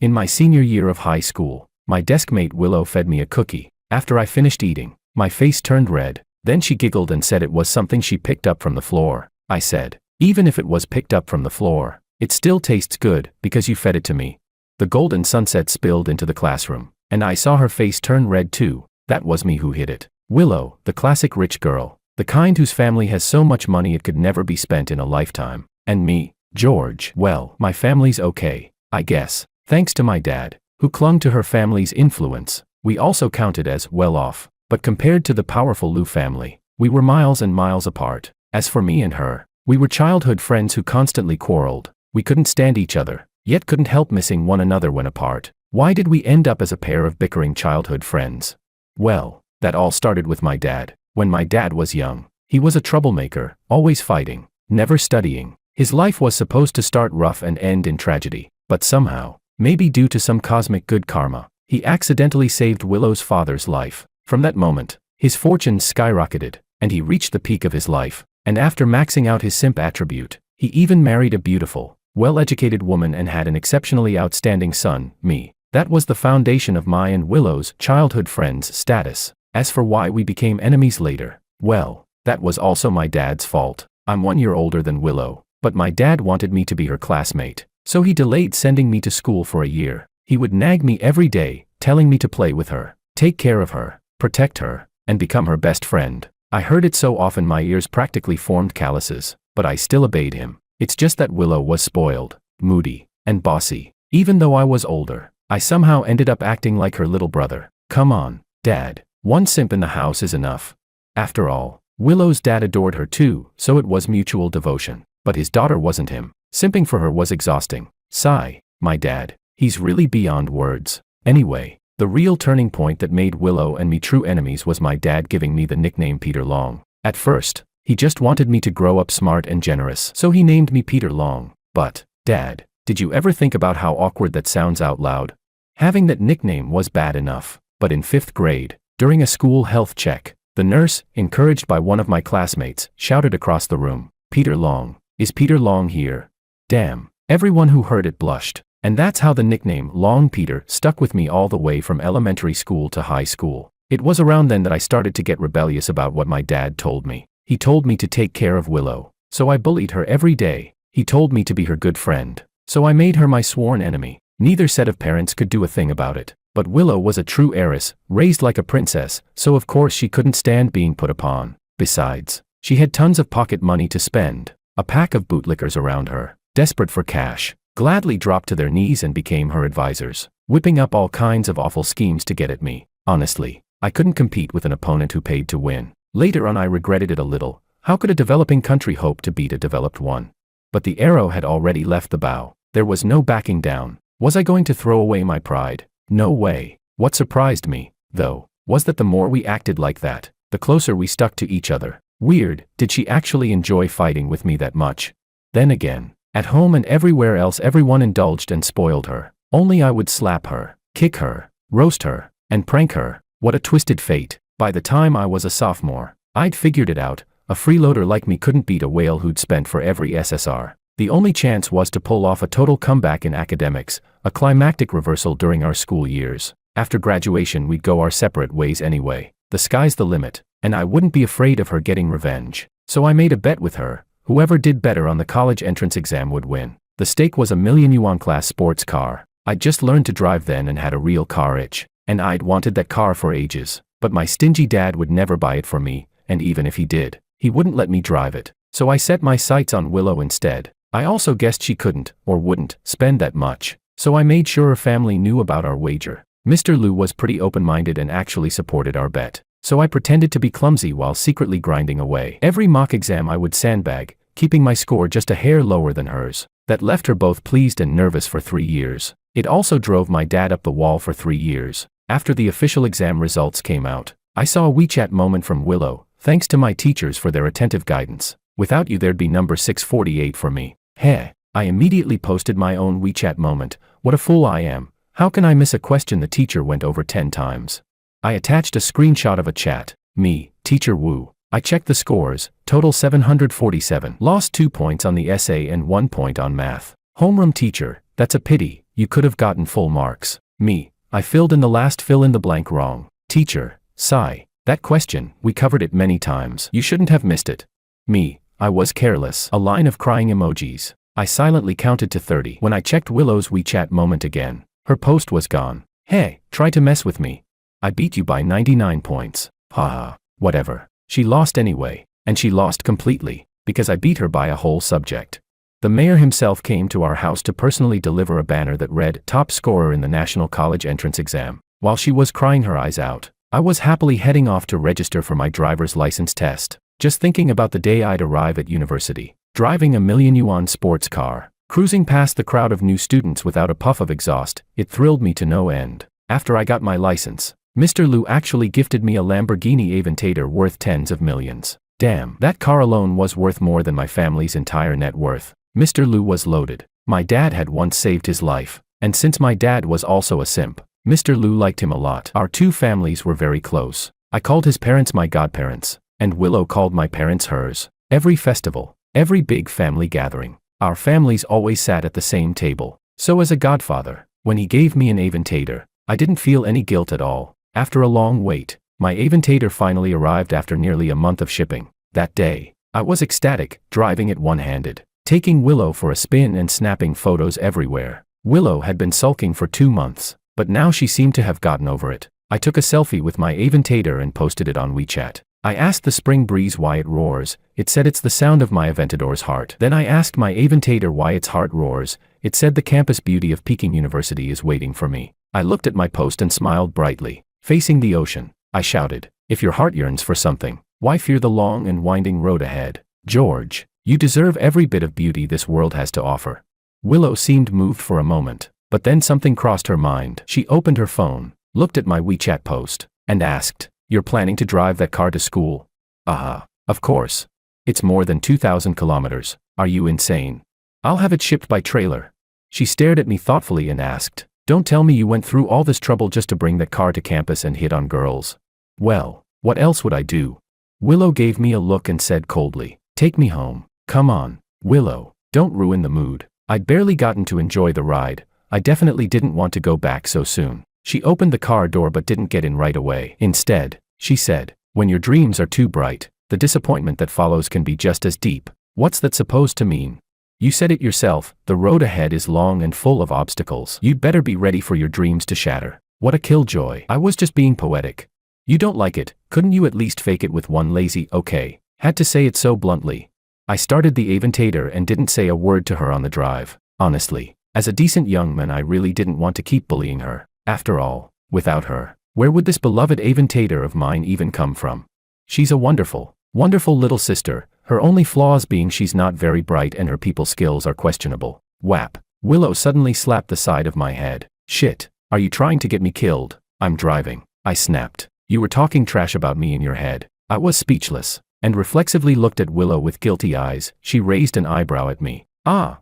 In my senior year of high school, my deskmate Willow fed me a cookie. After I finished eating, my face turned red. Then she giggled and said it was something she picked up from the floor. I said, even if it was picked up from the floor, it still tastes good because you fed it to me. The golden sunset spilled into the classroom, and I saw her face turn red too. That was me who hid it. Willow, the classic rich girl, the kind whose family has so much money it could never be spent in a lifetime. And me, George, well, my family's okay, I guess. Thanks to my dad, who clung to her family's influence, we also counted as well off. But compared to the powerful Lou family, we were miles and miles apart. As for me and her, we were childhood friends who constantly quarreled. We couldn't stand each other, yet couldn't help missing one another when apart. Why did we end up as a pair of bickering childhood friends? Well, that all started with my dad. When my dad was young, he was a troublemaker, always fighting, never studying. His life was supposed to start rough and end in tragedy, but somehow, maybe due to some cosmic good karma, he accidentally saved Willow's father's life. From that moment, his fortune skyrocketed, and he reached the peak of his life. And after maxing out his simp attribute, he even married a beautiful, well-educated woman and had an exceptionally outstanding son, me. That was the foundation of my and Willow's childhood friends status. As for why we became enemies later, well, that was also my dad's fault. I'm 1 year older than Willow, but my dad wanted me to be her classmate, so he delayed sending me to school for a year. He would nag me every day, telling me to play with her, take care of her, protect her, and become her best friend. I heard it so often my ears practically formed calluses, but I still obeyed him. It's just that Willow was spoiled, moody, and bossy. Even though I was older, I somehow ended up acting like her little brother. Come on, Dad, one simp in the house is enough. After all, Willow's dad adored her too, so it was mutual devotion. But his daughter wasn't him. Simping for her was exhausting. Sigh, my dad, he's really beyond words. Anyway, the real turning point that made Willow and me true enemies was my dad giving me the nickname Peter Long. At first, he just wanted me to grow up smart and generous, so he named me Peter Long. But, Dad, did you ever think about how awkward that sounds out loud? Having that nickname was bad enough, but in 5th grade, during a school health check, the nurse, encouraged by one of my classmates, shouted across the room, "Peter Long, is Peter Long here?" Damn, everyone who heard it blushed. And that's how the nickname Long Peter stuck with me all the way from elementary school to high school. It was around then that I started to get rebellious about what my dad told me. He told me to take care of Willow, so I bullied her every day. He told me to be her good friend, so I made her my sworn enemy. Neither set of parents could do a thing about it, but Willow was a true heiress, raised like a princess, so of course she couldn't stand being put upon. Besides, she had tons of pocket money to spend. A pack of bootlickers around her, desperate for cash, gladly dropped to their knees and became her advisors, whipping up all kinds of awful schemes to get at me. Honestly, I couldn't compete with an opponent who paid to win. Later on I regretted it a little. How could a developing country hope to beat a developed one? But the arrow had already left the bow. There was no backing down. Was I going to throw away my pride? No way. What surprised me, though, was that the more we acted like that, the closer we stuck to each other. Weird, did she actually enjoy fighting with me that much? Then again, at home and everywhere else everyone indulged and spoiled her. Only I would slap her, kick her, roast her, and prank her. What a twisted fate. By the time I was a sophomore, I'd figured it out. A freeloader like me couldn't beat a whale who'd spent for every SSR. The only chance was to pull off a total comeback in academics, a climactic reversal during our school years. After graduation we'd go our separate ways anyway. The sky's the limit, and I wouldn't be afraid of her getting revenge. So I made a bet with her. Whoever did better on the college entrance exam would win. The stake was a $1,000,000 class sports car. I'd just learned to drive then and had a real car itch, and I'd wanted that car for ages. But my stingy dad would never buy it for me, and even if he did, he wouldn't let me drive it. So I set my sights on Willow instead. I also guessed she couldn't, or wouldn't, spend that much. So I made sure her family knew about our wager. Mr. Liu was pretty open-minded and actually supported our bet. So I pretended to be clumsy while secretly grinding away. Every mock exam I would sandbag, keeping my score just a hair lower than hers. That left her both pleased and nervous for 3 years. It also drove my dad up the wall for 3 years. After the official exam results came out, I saw a WeChat moment from Willow, thanks to my teachers for their attentive guidance. Without you there'd be number 648 for me. Heh, I immediately posted my own WeChat moment. What a fool I am. How can I miss a question the teacher went over 10 times? I attached a screenshot of a chat. Me, Teacher Wu. I checked the scores, total 747. Lost 2 points on the essay and 1 point on math. Homeroom teacher, that's a pity. you could have gotten full marks. Me, I filled in the last fill in the blank wrong. Teacher, sigh. That question, we covered it many times. You shouldn't have missed it. Me, I was careless. A line of crying emojis. I silently counted to 30 when I checked Willow's WeChat moment again. Her post was gone. Hey, try to mess with me. I beat you by 99 points. Haha, whatever. She lost anyway, and she lost completely, because I beat her by a whole subject. The mayor himself came to our house to personally deliver a banner that read, "Top scorer in the National College Entrance Exam." While she was crying her eyes out, I was happily heading off to register for my driver's license test, just thinking about the day I'd arrive at university, driving a million-yuan sports car, cruising past the crowd of new students without a puff of exhaust. It thrilled me to no end. After I got my license, Mr. Liu actually gifted me a Lamborghini Aventador worth tens of millions. Damn, that car alone was worth more than my family's entire net worth. Mr. Liu was loaded. My dad had once saved his life, and since my dad was also a simp, Mr. Liu liked him a lot. Our two families were very close. I called his parents my godparents, and Willow called my parents hers. Every festival, every big family gathering, our families always sat at the same table. So as a godfather, when he gave me an Aventador, I didn't feel any guilt at all. After a long wait, my Aventador finally arrived after nearly a month of shipping. That day, I was ecstatic, driving it one-handed, taking Willow for a spin and snapping photos everywhere. Willow had been sulking for 2 months, but now she seemed to have gotten over it. I took a selfie with my Aventador and posted it on WeChat. I asked the spring breeze why it roars. It said it's the sound of my Aventador's heart. Then I asked my Aventador why its heart roars. It said the campus beauty of Peking University is waiting for me. I looked at my post and smiled brightly. Facing the ocean, I shouted, "If your heart yearns for something, why fear the long and winding road ahead? George, you deserve every bit of beauty this world has to offer." Willow seemed moved for a moment, but then something crossed her mind. She opened her phone, looked at my WeChat post, and asked, "You're planning to drive that car to school?" Of course. It's more than 2,000 kilometers. Are you insane? I'll have it shipped by trailer. She stared at me thoughtfully and asked, "Don't tell me you went through all this trouble just to bring that car to campus and hit on girls." Well, what else would I do? Willow gave me a look and said coldly, "Take me home." Come on, Willow, don't ruin the mood. I'd barely gotten to enjoy the ride. I definitely didn't want to go back so soon. She opened the car door but didn't get in right away. Instead, she said, "When your dreams are too bright, the disappointment that follows can be just as deep." What's that supposed to mean? You said it yourself, the road ahead is long and full of obstacles. You'd better be ready for your dreams to shatter. What a killjoy. I was just being poetic. You don't like it, couldn't you at least fake it with one lazy okay? Had to say it so bluntly. I started the Aventador and didn't say a word to her on the drive. Honestly, as a decent young man I really didn't want to keep bullying her. After all, without her, where would this beloved Aventador of mine even come from? She's a wonderful, wonderful little sister, her only flaws being she's not very bright and her people skills are questionable. Whap. Willow suddenly slapped the side of my head. Shit, are you trying to get me killed? I'm driving. I snapped. You were talking trash about me in your head. I was speechless, and reflexively looked at Willow with guilty eyes. She raised an eyebrow at me.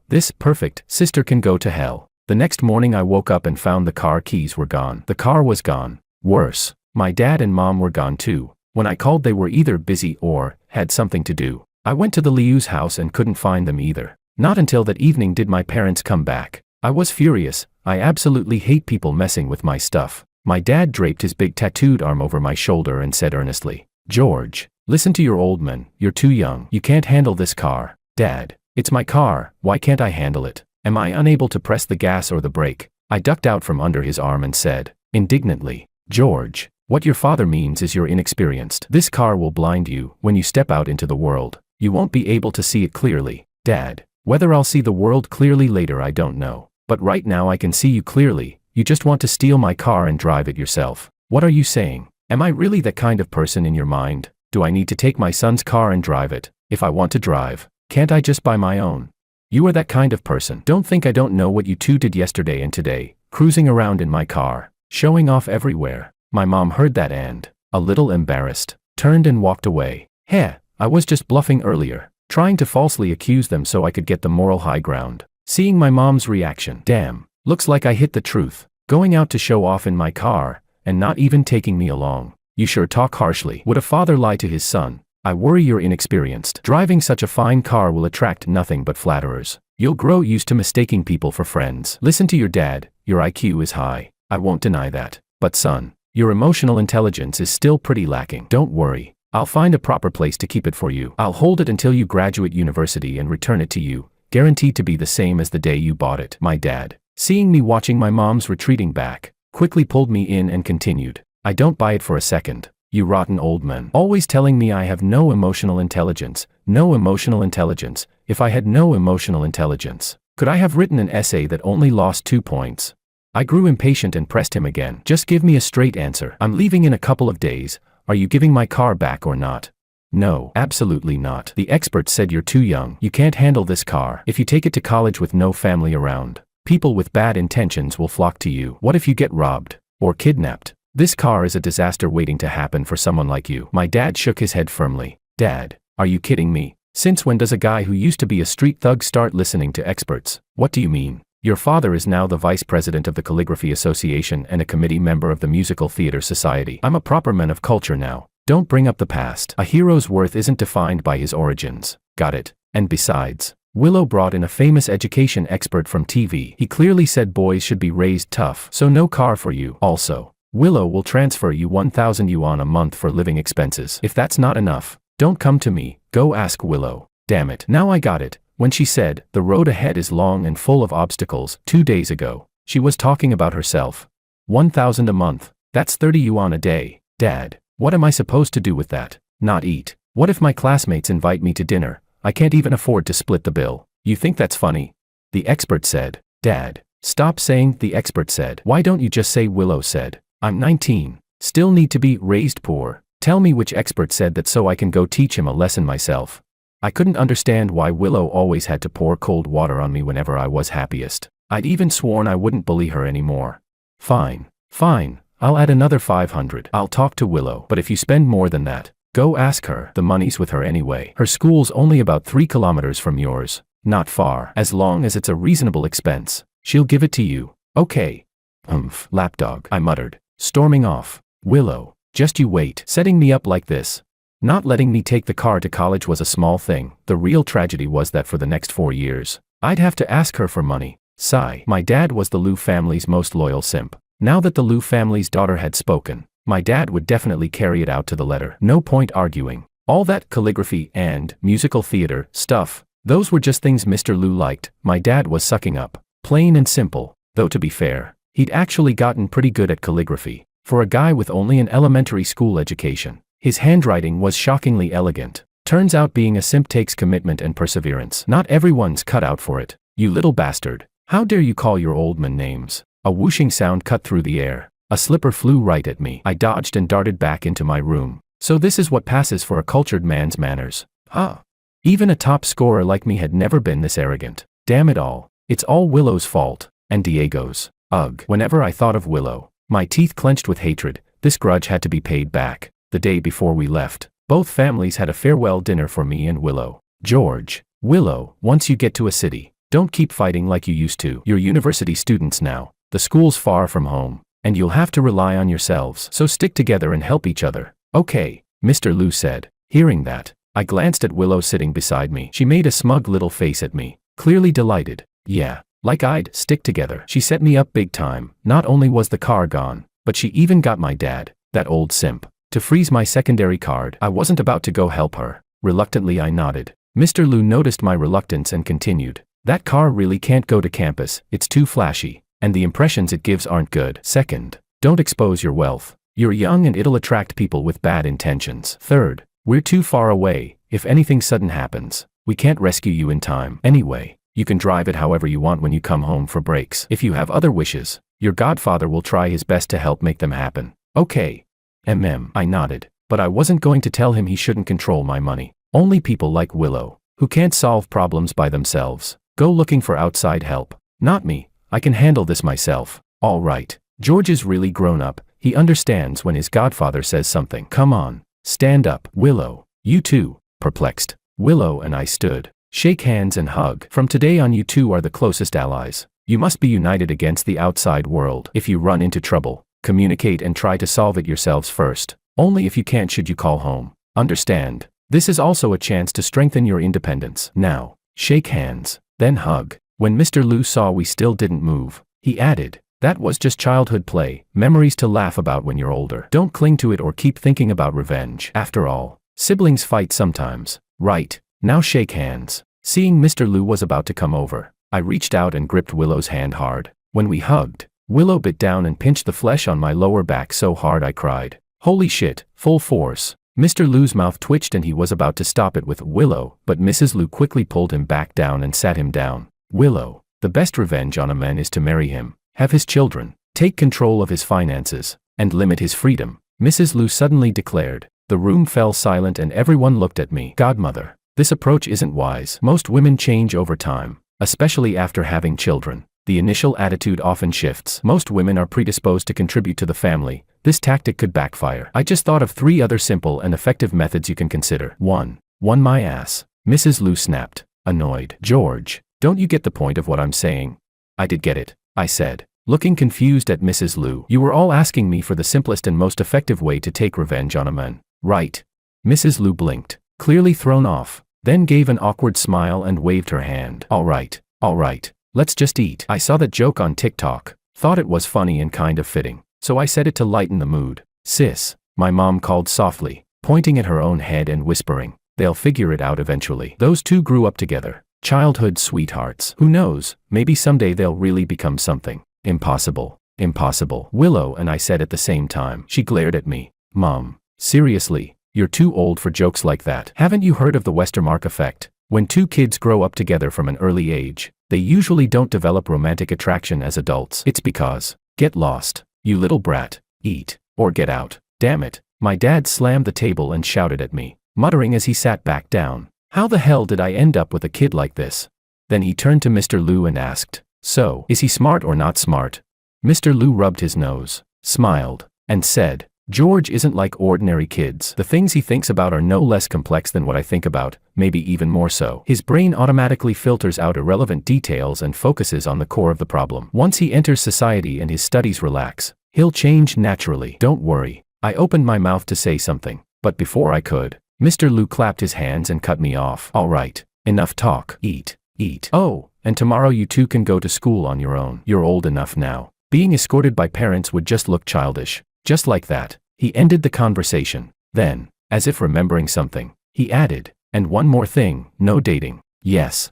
This perfect sister can go to hell. The next morning I woke up and found the car keys were gone. The car was gone. Worse, my dad and mom were gone too. When I called they were either busy or had something to do. I went to the Liu's house and couldn't find them either. Not until that evening did my parents come back. I was furious. I absolutely hate people messing with my stuff. My dad draped his big tattooed arm over my shoulder and said earnestly, "George, listen to your old man. You're too young. You can't handle this car." "Dad, it's my car. Why can't I handle it? Am I unable to press the gas or the brake?" I ducked out from under his arm and said, indignantly, "George, what your father means is you're inexperienced. This car will blind you. When you step out into the world, you won't be able to see it clearly." "Dad, whether I'll see the world clearly later I don't know. But right now I can see you clearly. You just want to steal my car and drive it yourself. What are you saying? Am I really that kind of person in your mind? Do I need to take my son's car and drive it? If I want to drive, can't I just buy my own? You are that kind of person. Don't think I don't know what you two did yesterday and today, cruising around in my car, showing off everywhere." My mom heard that and, a little embarrassed, turned and walked away. Heh, I was just bluffing earlier, trying to falsely accuse them so I could get the moral high ground. Seeing my mom's reaction, damn, looks like I hit the truth. Going out to show off in my car, and not even taking me along. You sure talk harshly. Would a father lie to his son? I worry you're inexperienced. Driving such a fine car will attract nothing but flatterers. You'll grow used to mistaking people for friends. Listen to your dad, your IQ is high. I won't deny that. But son, your emotional intelligence is still pretty lacking. Don't worry. I'll find a proper place to keep it for you. I'll hold it until you graduate university and return it to you, guaranteed to be the same as the day you bought it. My dad, seeing me watching my mom's retreating back, quickly pulled me in and continued. I don't buy it for a second. You rotten old man. Always telling me I have no emotional intelligence. No emotional intelligence. If I had no emotional intelligence, could I have written an essay that only lost 2 points? I grew impatient and pressed him again. Just give me a straight answer. I'm leaving in a couple of days. Are you giving my car back or not? No, absolutely not. The experts said you're too young. You can't handle this car. If you take it to college with no family around, people with bad intentions will flock to you. What if you get robbed or kidnapped? This car is a disaster waiting to happen for someone like you. My dad shook his head firmly. Dad, are you kidding me? Since when does a guy who used to be a street thug start listening to experts? What do you mean? Your father is now the vice president of the Calligraphy Association and a committee member of the Musical Theater Society. I'm a proper man of culture now. Don't bring up the past. A hero's worth isn't defined by his origins. Got it? And besides, Willow brought in a famous education expert from TV. He clearly said boys should be raised tough, so no car for you. Also, Willow will transfer you 1,000 yuan a month for living expenses. If that's not enough, don't come to me, go ask Willow. Damn it. Now I got it. When she said, the road ahead is long and full of obstacles, 2 days ago, she was talking about herself. 1,000 a month, that's 30 yuan a day. Dad, what am I supposed to do with that? Not eat. What if my classmates invite me to dinner? I can't even afford to split the bill. You think that's funny? The expert said. Dad, stop saying the expert said. Why don't you just say Willow said? I'm 19. Still need to be raised poor. Tell me which expert said that so I can go teach him a lesson myself. I couldn't understand why Willow always had to pour cold water on me whenever I was happiest. I'd even sworn I wouldn't bully her anymore. Fine. I'll add another 500. I'll talk to Willow. But if you spend more than that, go ask her. The money's with her anyway. Her school's only about 3 kilometers from yours. Not far. As long as it's a reasonable expense, she'll give it to you. Okay. Lapdog, I muttered, storming off. Willow, just you wait. Setting me up like this. Not letting me take the car to college was a small thing. The real tragedy was that for the next 4 years, I'd have to ask her for money. Sigh. My dad was the Liu family's most loyal simp. Now that the Liu family's daughter had spoken, my dad would definitely carry it out to the letter. No point arguing. All that calligraphy and musical theater stuff, those were just things Mr. Liu liked. My dad was sucking up. Plain and simple. Though to be fair, he'd actually gotten pretty good at calligraphy. For a guy with only an elementary school education, his handwriting was shockingly elegant. Turns out being a simp takes commitment and perseverance. Not everyone's cut out for it. You little bastard. How dare you call your old man names? A whooshing sound cut through the air. A slipper flew right at me. I dodged and darted back into my room. So this is what passes for a cultured man's manners. Even a top scorer like me had never been this arrogant. Damn it all. It's all Willow's fault. And Diego's. Ugh. Whenever I thought of Willow, my teeth clenched with hatred. This grudge had to be paid back. The day before we left, both families had a farewell dinner for me and Willow. George, Willow, once you get to a city, don't keep fighting like you used to. You're university students now. The school's far from home, and you'll have to rely on yourselves. So stick together and help each other. Okay, Mr. Liu said. Hearing that, I glanced at Willow sitting beside me. She made a smug little face at me, clearly delighted. Yeah, like I'd stick together. She set me up big time. Not only was the car gone, but she even got my dad, that old simp, to freeze my secondary card. I wasn't about to go help her. Reluctantly I nodded. Mr. Liu noticed my reluctance and continued. That car really can't go to campus. It's too flashy, and the impressions it gives aren't good. Second, don't expose your wealth. You're young and it'll attract people with bad intentions. Third, we're too far away. If anything sudden happens, we can't rescue you in time. Anyway, you can drive it however you want when you come home for breaks. If you have other wishes, your godfather will try his best to help make them happen. Okay. I nodded, but I wasn't going to tell him he shouldn't control my money. Only people like Willow, who can't solve problems by themselves, go looking for outside help. Not me. I can handle this myself. All right. George is really grown up. He understands when his godfather says something. Come on. Stand up. Willow. You too. Perplexed, Willow and I stood. Shake hands and hug. From today on you two are the closest allies. You must be united against the outside world. If you run into trouble, communicate and try to solve it yourselves first. Only if you can't should you call home. Understand? This is also a chance to strengthen your independence. Now, shake hands. then hug. When Mr. Lu saw we still didn't move, he added, "That was just childhood play, memories to laugh about when you're older. Don't cling to it or keep thinking about revenge. After all, siblings fight sometimes, right? Now shake hands." Seeing Mr. Lu was about to come over, I reached out and gripped Willow's hand hard. When we hugged, Willow bit down and pinched the flesh on my lower back so hard I cried. Holy shit, full force. Mr. Lu's mouth twitched and he was about to stop it with Willow, but Mrs. Lu quickly pulled him back down and sat him down. Willow, the best revenge on a man is to marry him, have his children, take control of his finances, and limit his freedom, Mrs. Lu suddenly declared. The room fell silent and everyone looked at me. Godmother, this approach isn't wise. Most women change over time, especially after having children. The initial attitude often shifts. Most women are predisposed to contribute to the family. This tactic could backfire. I just thought of 3 other simple and effective methods you can consider. 1. My ass. Mrs. Lu snapped, annoyed. George, don't you get the point of what I'm saying? I did get it, I said, looking confused at Mrs. Lu. You were all asking me for the simplest and most effective way to take revenge on a man, right? Mrs. Lu blinked, clearly thrown off, then gave an awkward smile and waved her hand. All right. Let's just eat. I saw that joke on TikTok, thought it was funny and kind of fitting, so I said it to lighten the mood. Sis, my mom called softly, pointing at her own head and whispering, they'll figure it out eventually. Those two grew up together, childhood sweethearts. Who knows, maybe someday they'll really become something. Impossible. Willow and I said at the same time. She glared at me. Mom, seriously, you're too old for jokes like that. Haven't you heard of the Westermark effect? When 2 kids grow up together from an early age, they usually don't develop romantic attraction as adults. It's because, get lost, you little brat, eat, or get out. Damn it. My dad slammed the table and shouted at me, muttering as he sat back down. How the hell did I end up with a kid like this? Then he turned to Mr. Lu and asked, so, is he smart or not smart? Mr. Lu rubbed his nose, smiled, and said, George isn't like ordinary kids. The things he thinks about are no less complex than what I think about, maybe even more so. His brain automatically filters out irrelevant details and focuses on the core of the problem. Once he enters society and his studies relax, he'll change naturally. Don't worry. I opened my mouth to say something, but before I could, Mr. Lu clapped his hands and cut me off. All right, enough talk. Eat. Oh, and tomorrow you two can go to school on your own. You're old enough now. Being escorted by parents would just look childish. Just like that, he ended the conversation. Then, as if remembering something, he added, and one more thing, no dating. Yes,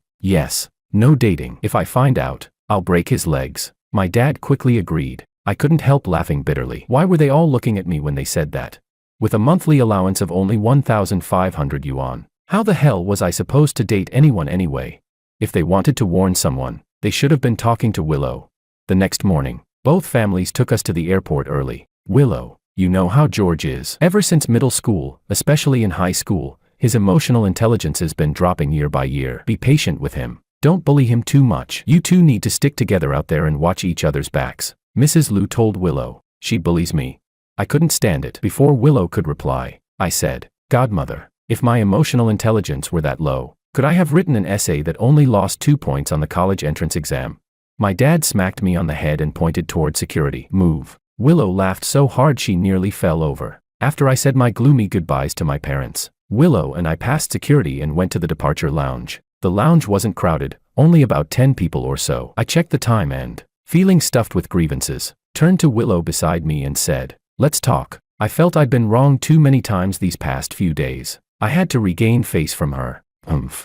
no dating. If I find out, I'll break his legs. My dad quickly agreed. I couldn't help laughing bitterly. Why were they all looking at me when they said that? With a monthly allowance of only 1,500 yuan, how the hell was I supposed to date anyone anyway? If they wanted to warn someone, they should have been talking to Willow. The next morning, both families took us to the airport early. Willow, you know how George is. Ever since middle school, especially in high school, his emotional intelligence has been dropping year by year. Be patient with him. Don't bully him too much. You two need to stick together out there and watch each other's backs. Mrs. Lu told Willow. She bullies me. I couldn't stand it. Before Willow could reply, I said, Godmother, if my emotional intelligence were that low, could I have written an essay that only lost 2 points on the college entrance exam? My dad smacked me on the head and pointed toward security. Move. Willow laughed so hard she nearly fell over. After I said my gloomy goodbyes to my parents, Willow and I passed security and went to the departure lounge. The lounge wasn't crowded, only about 10 people or so. I checked the time and, feeling stuffed with grievances, turned to Willow beside me and said, let's talk. I felt I'd been wrong too many times these past few days. I had to regain face from her.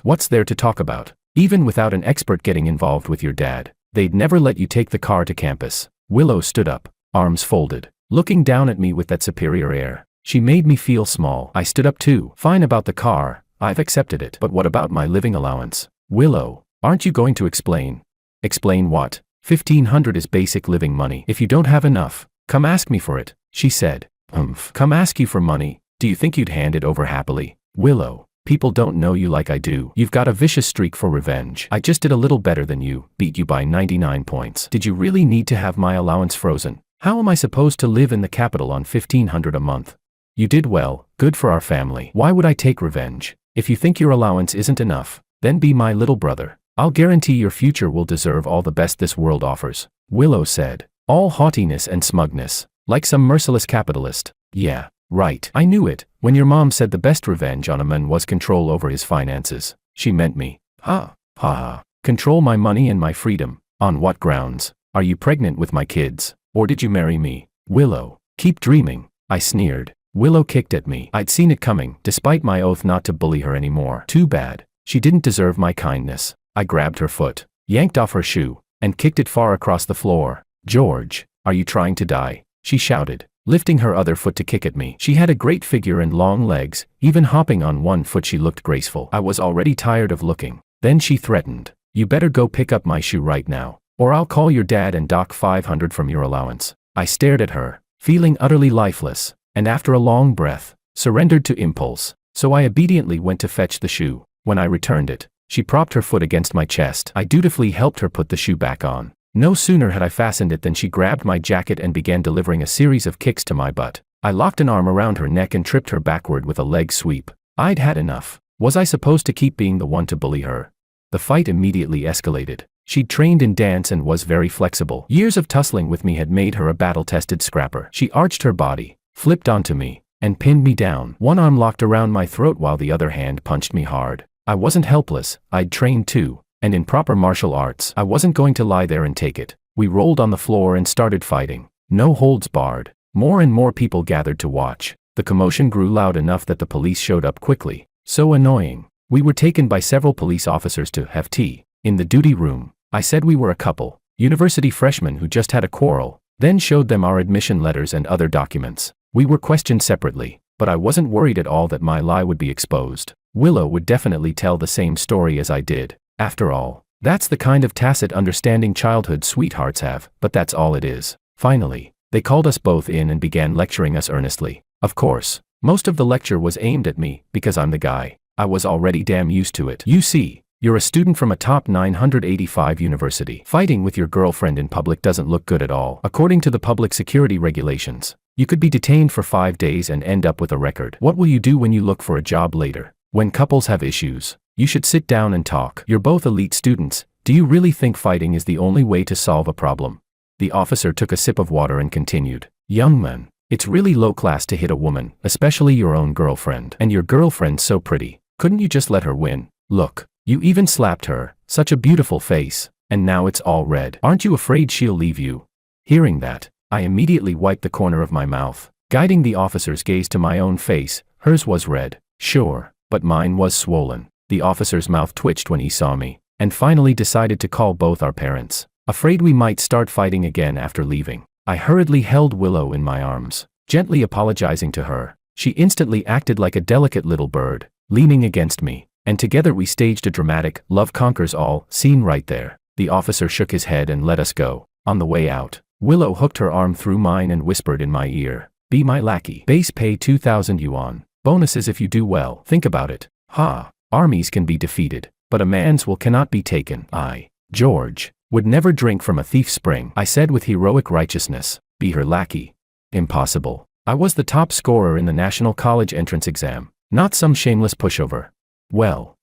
What's there to talk about? Even without an expert getting involved with your dad, they'd never let you take the car to campus. Willow stood up, arms folded, looking down at me with that superior air. She made me feel small. I stood up too. Fine about the car, I've accepted it. But what about my living allowance? Willow, aren't you going to explain? Explain what? 1,500 is basic living money. If you don't have enough, come ask me for it, she said. Come ask you for money? Do you think you'd hand it over happily? Willow, people don't know you like I do. You've got a vicious streak for revenge. I just did a little better than you, beat you by 99 points. Did you really need to have my allowance frozen? How am I supposed to live in the capital on 1,500 a month? You did well, good for our family. Why would I take revenge? If you think your allowance isn't enough, then be my little brother. I'll guarantee your future will deserve all the best this world offers, Willow said, all haughtiness and smugness, like some merciless capitalist. Yeah, right. I knew it. When your mom said the best revenge on a man was control over his finances, she meant me. Ha. Control my money and my freedom. On what grounds? Are you pregnant with my kids? Or did you marry me? Willow, keep dreaming, I sneered. Willow kicked at me. I'd seen it coming, despite my oath not to bully her anymore. Too bad. She didn't deserve my kindness. I grabbed her foot, yanked off her shoe, and kicked it far across the floor. George, are you trying to die? She shouted, lifting her other foot to kick at me. She had a great figure and long legs, even hopping on one foot she looked graceful. I was already tired of looking. Then she threatened, you better go pick up my shoe right now, or I'll call your dad and dock $500 from your allowance. I stared at her, feeling utterly lifeless, and after a long breath, surrendered to impulse, so I obediently went to fetch the shoe. When I returned it, she propped her foot against my chest. I dutifully helped her put the shoe back on. No sooner had I fastened it than she grabbed my jacket and began delivering a series of kicks to my butt. I locked an arm around her neck and tripped her backward with a leg sweep. I'd had enough. Was I supposed to keep being the one to bully her? The fight immediately escalated. She'd trained in dance and was very flexible. Years of tussling with me had made her a battle-tested scrapper. She arched her body, flipped onto me, and pinned me down. One arm locked around my throat while the other hand punched me hard. I wasn't helpless. I'd trained too, and in proper martial arts. I wasn't going to lie there and take it. We rolled on the floor and started fighting. No holds barred. More and more people gathered to watch. The commotion grew loud enough that the police showed up quickly. So annoying. We were taken by several police officers to have tea. In the duty room, I said we were a couple, university freshmen who just had a quarrel, then showed them our admission letters and other documents. We were questioned separately, but I wasn't worried at all that my lie would be exposed. Willow would definitely tell the same story as I did. After all, that's the kind of tacit understanding childhood sweethearts have, but that's all it is. Finally, they called us both in and began lecturing us earnestly. Of course, most of the lecture was aimed at me, because I'm the guy. I was already damn used to it. You see, you're a student from a top 985 university. Fighting with your girlfriend in public doesn't look good at all. According to the public security regulations, you could be detained for 5 days and end up with a record. What will you do when you look for a job later? When couples have issues, you should sit down and talk. You're both elite students. Do you really think fighting is the only way to solve a problem? The officer took a sip of water and continued. Young man, it's really low class to hit a woman, especially your own girlfriend. And your girlfriend's so pretty. Couldn't you just let her win? Look, you even slapped her. Such a beautiful face. And now it's all red. Aren't you afraid she'll leave you? Hearing that, I immediately wiped the corner of my mouth, guiding the officer's gaze to my own face. Hers was red, sure, but mine was swollen. The officer's mouth twitched when he saw me, and finally decided to call both our parents. Afraid we might start fighting again after leaving, I hurriedly held Willow in my arms, gently apologizing to her. She instantly acted like a delicate little bird, leaning against me, and together we staged a dramatic "Love Conquers All" scene right there. The officer shook his head and let us go. On the way out, Willow hooked her arm through mine and whispered in my ear, "Be my lackey. Base pay 2,000 yuan. Bonuses if you do well. Think about it. Ha. Armies can be defeated, but a man's will cannot be taken. I, George, would never drink from a thief's spring," I said with heroic righteousness. Be her lackey? Impossible. I was the top scorer in the National College entrance exam, not some shameless pushover. Well,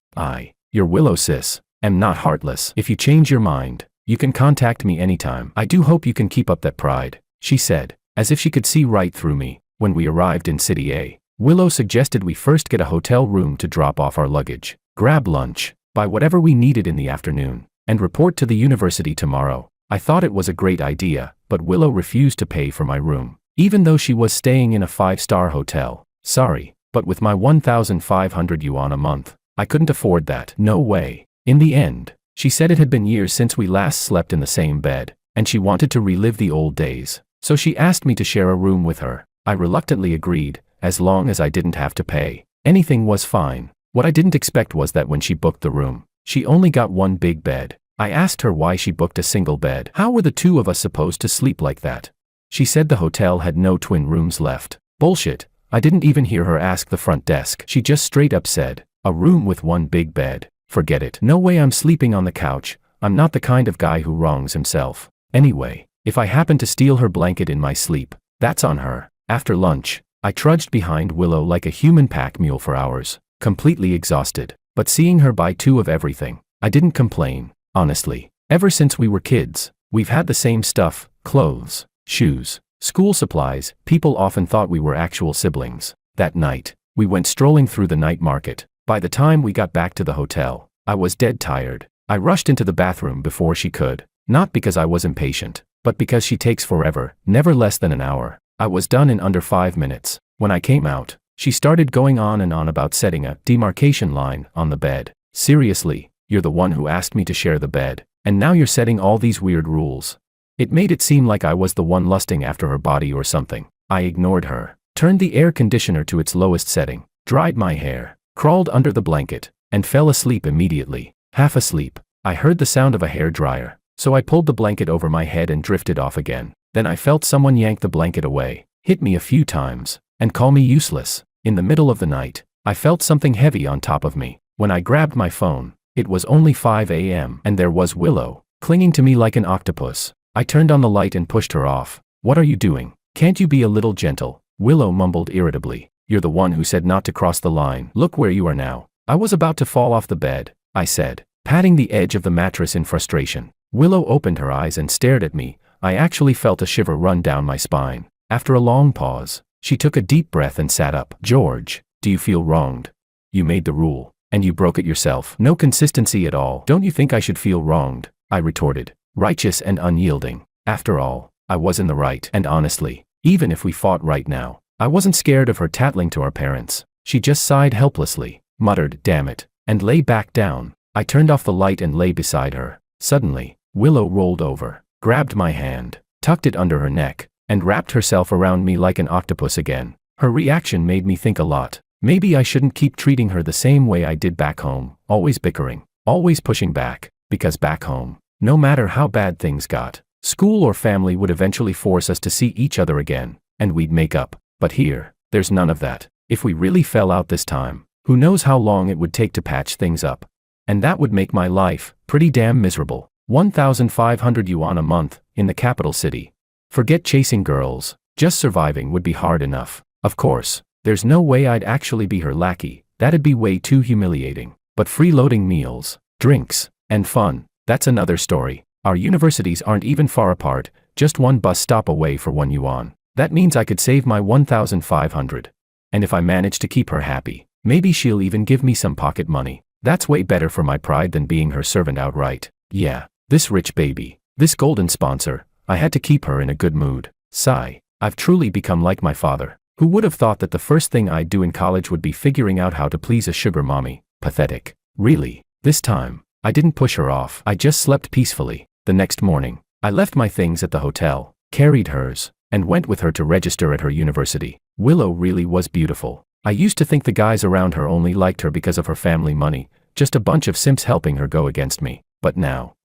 your Willow sis, am not heartless. If you change your mind, you can contact me anytime. I do hope you can keep up that pride, she said, as if she could see right through me. When we arrived in City A, Willow suggested we first get a hotel room to drop off our luggage, grab lunch, buy whatever we needed in the afternoon, and report to the university tomorrow. I thought it was a great idea, but Willow refused to pay for my room, even though she was staying in a 5-star hotel. Sorry, but with my 1,500 yuan a month, I couldn't afford that. No way. In the end, she said it had been years since we last slept in the same bed, and she wanted to relive the old days. So she asked me to share a room with her. I reluctantly agreed, as long as I didn't have to pay. Anything was fine. What I didn't expect was that when she booked the room, she only got one big bed. I asked her why she booked a single bed. How were the two of us supposed to sleep like that? She said the hotel had no twin rooms left. Bullshit. I didn't even hear her ask the front desk. She just straight up said, a room with one big bed. Forget it. No way I'm sleeping on the couch. I'm not the kind of guy who wrongs himself. Anyway, if I happen to steal her blanket in my sleep, that's on her. After lunch, I trudged behind Willow like a human pack mule for hours, completely exhausted. But seeing her buy 2 of everything, I didn't complain. Honestly, ever since we were kids, we've had the same stuff: clothes, shoes, school supplies. People often thought we were actual siblings. That night, we went strolling through the night market. By the time we got back to the hotel, I was dead tired. I rushed into the bathroom before she could, not because I was impatient, but because she takes forever, never less than an hour. I was done in under 5 minutes. When I came out, she started going on and on about setting a demarcation line on the bed. Seriously, you're the one who asked me to share the bed, and now you're setting all these weird rules. It made it seem like I was the one lusting after her body or something. I ignored her, turned the air conditioner to its lowest setting, dried my hair, crawled under the blanket, and fell asleep immediately. Half asleep, I heard the sound of a hair dryer, so I pulled the blanket over my head and drifted off again. Then I felt someone yank the blanket away, hit me a few times, and call me useless. In the middle of the night, I felt something heavy on top of me. When I grabbed my phone, it was only 5 a.m. and there was Willow, clinging to me like an octopus. I turned on the light and pushed her off. What are you doing? Can't you be a little gentle? Willow mumbled irritably. You're the one who said not to cross the line. Look where you are now. I was about to fall off the bed, I said, patting the edge of the mattress in frustration. Willow opened her eyes and stared at me. I actually felt a shiver run down my spine. After a long pause, she took a deep breath and sat up. George, do you feel wronged? You made the rule, and you broke it yourself. No consistency at all. Don't you think I should feel wronged? I retorted, righteous and unyielding. After all, I was in the right. And honestly, even if we fought right now, I wasn't scared of her tattling to our parents. She just sighed helplessly, muttered, damn it, and lay back down. I turned off the light and lay beside her. Suddenly, Willow rolled over, grabbed my hand, tucked it under her neck, and wrapped herself around me like an octopus again. Her reaction made me think a lot. Maybe I shouldn't keep treating her the same way I did back home, always bickering, always pushing back, because back home, no matter how bad things got, school or family would eventually force us to see each other again, and we'd make up. But here, there's none of that. If we really fell out this time, who knows how long it would take to patch things up. And that would make my life pretty damn miserable. 1,500 yuan a month, in the capital city. Forget chasing girls, just surviving would be hard enough. Of course, there's no way I'd actually be her lackey, that'd be way too humiliating. But freeloading meals, drinks, and fun, that's another story. Our universities aren't even far apart, just one bus stop away for 1 yuan. That means I could save my 1,500. And if I manage to keep her happy, maybe she'll even give me some pocket money. That's way better for my pride than being her servant outright. Yeah, this rich baby, this golden sponsor, I had to keep her in a good mood. Sigh, I've truly become like my father. Who would have thought that the first thing I'd do in college would be figuring out how to please a sugar mommy? Pathetic. Really, this time, I didn't push her off. I just slept peacefully. The next morning, I left my things at the hotel, carried hers, and went with her to register at her university. Willow really was beautiful. I used to think the guys around her only liked her because of her family money, just a bunch of simps helping her go against me. But now,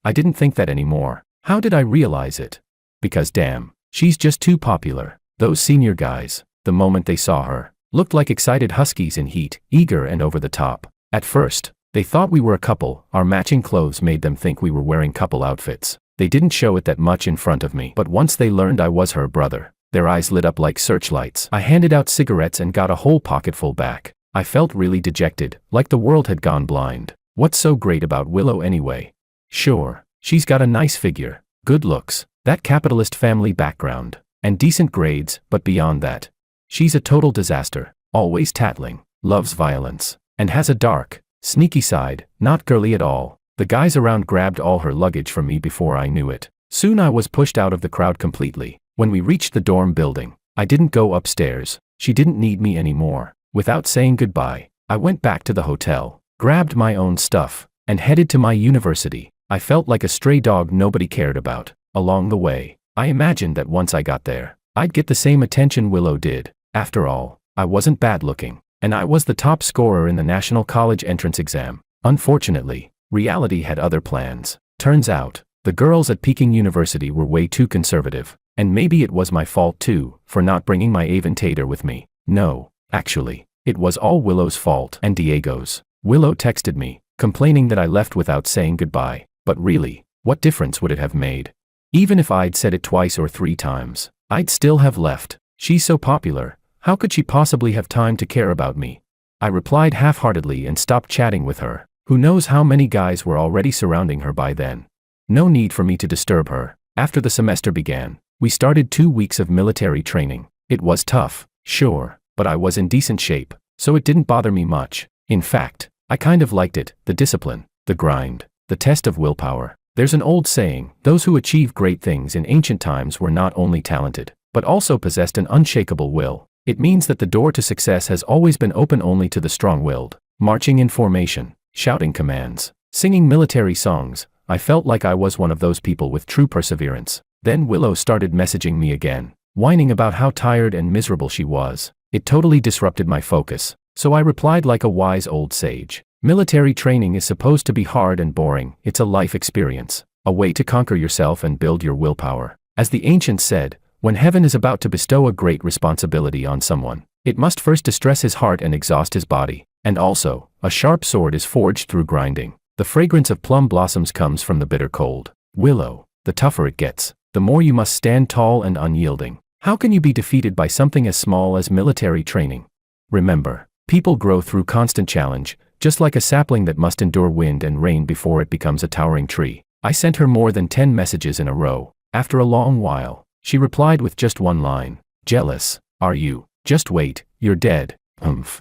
I didn't think that anymore. How did I realize it? Because damn, she's just too popular. Those senior guys, the moment they saw her, looked like excited huskies in heat, eager and over the top. At first, they thought we were a couple. Our matching clothes made them think we were wearing couple outfits. They didn't show it that much in front of me, but once they learned I was her brother, their eyes lit up like searchlights. I handed out cigarettes and got a whole pocketful back. I felt really dejected, like the world had gone blind. What's so great about Willow anyway? Sure, she's got a nice figure, good looks, that capitalist family background, and decent grades, but beyond that, she's a total disaster, always tattling, loves violence, and has a dark, sneaky side, not girly at all. The guys around grabbed all her luggage from me before I knew it. Soon I was pushed out of the crowd completely. When we reached the dorm building, I didn't go upstairs. She didn't need me anymore. Without saying goodbye, I went back to the hotel, grabbed my own stuff, and headed to my university. I felt like a stray dog nobody cared about. Along the way, I imagined that once I got there, I'd get the same attention Willow did. After all, I wasn't bad looking, and I was the top scorer in the national college entrance exam. Unfortunately, reality had other plans. Turns out, the girls at Peking University were way too conservative, and maybe it was my fault too, for not bringing my aventator with me. No, actually, it was all Willow's fault and Diego's. Willow texted me, complaining that I left without saying goodbye, but really, what difference would it have made? Even if I'd said it 2 or 3 times, I'd still have left. She's so popular, how could she possibly have time to care about me? I replied half-heartedly and stopped chatting with her. Who knows how many guys were already surrounding her by then. No need for me to disturb her. After the semester began, we started 2 weeks of military training. It was tough, sure, but I was in decent shape, so it didn't bother me much. In fact, I kind of liked it, the discipline. The grind. The test of willpower. There's an old saying, those who achieve great things in ancient times were not only talented, but also possessed an unshakable will. It means that the door to success has always been open only to the strong-willed. Marching in formation, shouting commands, singing military songs, I felt like I was one of those people with true perseverance. Then Willow started messaging me again, whining about how tired and miserable she was. It totally disrupted my focus, so I replied like a wise old sage. Military training is supposed to be hard and boring. It's a life experience, a way to conquer yourself and build your willpower. As the ancients said, when heaven is about to bestow a great responsibility on someone, it must first distress his heart and exhaust his body. And also, a sharp sword is forged through grinding. The fragrance of plum blossoms comes from the bitter cold. Willow, the tougher it gets, the more you must stand tall and unyielding. How can you be defeated by something as small as military training? Remember, people grow through constant challenge, just like a sapling that must endure wind and rain before it becomes a towering tree. I sent her more than 10 messages in a row. After a long while, she replied with just one line. Jealous, are you? Just wait, you're dead.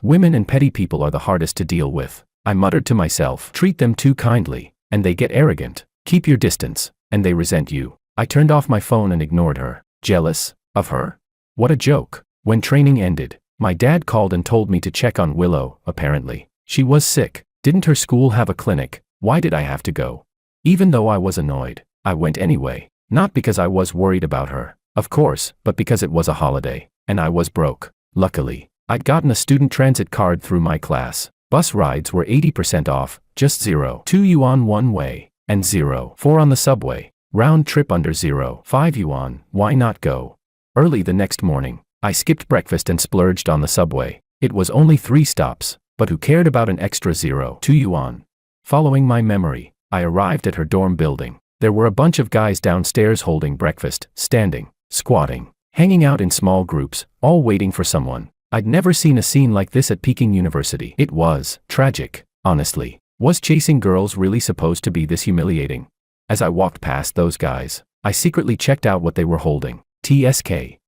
Women and petty people are the hardest to deal with. I muttered to myself, treat them too kindly, and they get arrogant. Keep your distance, and they resent you. I turned off my phone and ignored her. Jealous of her? What a joke. When training ended, my dad called and told me to check on Willow. Apparently, she was sick. Didn't her school have a clinic? Why did I have to go? Even though I was annoyed, I went anyway. Not because I was worried about her, of course, but because it was a holiday, and I was broke. Luckily, I'd gotten a student transit card through my class. Bus rides were 80% off, just 2 yuan one way, and 4 on the subway. Round trip under 5 yuan, why not go? Early the next morning, I skipped breakfast and splurged on the subway. It was only 3 stops, but who cared about an extra 2 yuan? Following my memory, I arrived at her dorm building. There were a bunch of guys downstairs holding breakfast, standing, squatting, hanging out in small groups, all waiting for someone. I'd never seen a scene like this at Peking University. It was tragic, honestly. Was chasing girls really supposed to be this humiliating? As I walked past those guys, I secretly checked out what they were holding. TSK.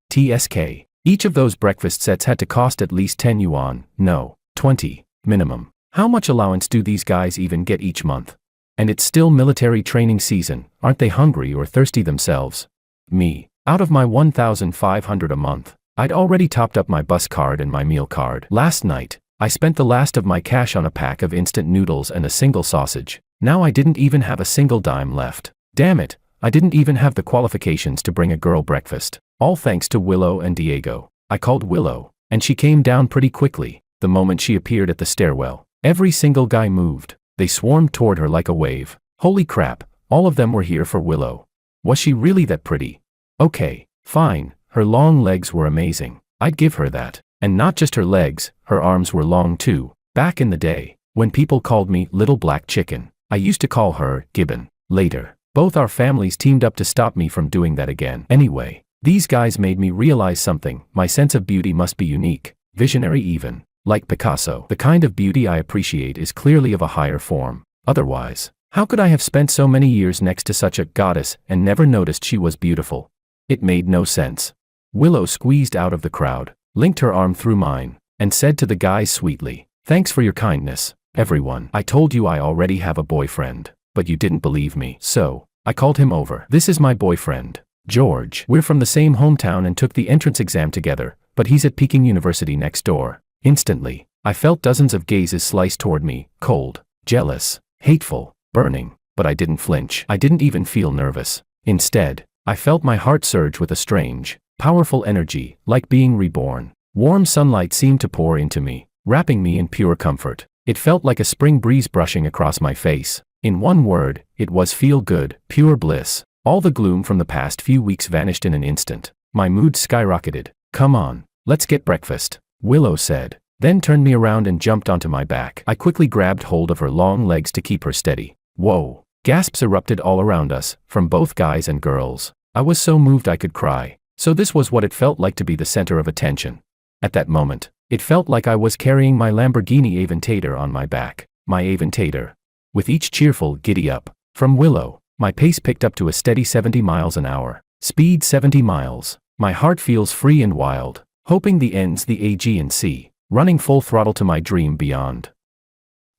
Each of those breakfast sets had to cost at least 10 yuan, no, 20, minimum. How much allowance do these guys even get each month? And it's still military training season, aren't they hungry or thirsty themselves? Me, out of my 1,500 a month, I'd already topped up my bus card and my meal card. Last night, I spent the last of my cash on a pack of instant noodles and a single sausage. Now I didn't even have a single dime left. Damn it, I didn't even have the qualifications to bring a girl breakfast. All thanks to Willow and Diego. I called Willow, and she came down pretty quickly. The moment she appeared at the stairwell, every single guy moved. They swarmed toward her like a wave. Holy crap, all of them were here for Willow. Was she really that pretty? Okay, fine. Her long legs were amazing. I'd give her that. And not just her legs, her arms were long too. Back in the day, when people called me Little Black Chicken, I used to call her Gibbon. Later, both our families teamed up to stop me from doing that again. Anyway, these guys made me realize something. My sense of beauty must be unique, visionary even. Like Picasso, the kind of beauty I appreciate is clearly of a higher form. Otherwise, how could I have spent so many years next to such a goddess and never noticed she was beautiful? It made no sense. Willow squeezed out of the crowd, linked her arm through mine, and said to the guys sweetly, "Thanks for your kindness, everyone. I told you I already have a boyfriend, but you didn't believe me. So, I called him over. This is my boyfriend, George. We're from the same hometown and took the entrance exam together, but he's at Peking University next door." Instantly, I felt dozens of gazes slice toward me, cold, jealous, hateful, burning, but I didn't flinch. I didn't even feel nervous. Instead, I felt my heart surge with a strange, powerful energy, like being reborn. Warm sunlight seemed to pour into me, wrapping me in pure comfort. It felt like a spring breeze brushing across my face. In one word, it was feel good, pure bliss. All the gloom from the past few weeks vanished in an instant. My mood skyrocketed. "Come on, let's get breakfast," Willow said, then turned me around and jumped onto my back. I quickly grabbed hold of her long legs to keep her steady. Whoa! Gasps erupted all around us, from both guys and girls. I was so moved I could cry. So this was what it felt like to be the center of attention. At that moment, it felt like I was carrying my Lamborghini Aventador on my back. My Aventador. With each cheerful giddy up from Willow, my pace picked up to a steady 70 miles an hour. Speed 70 miles. My heart feels free and wild, hoping the ends the Aegean Sea, running full throttle to my dream beyond.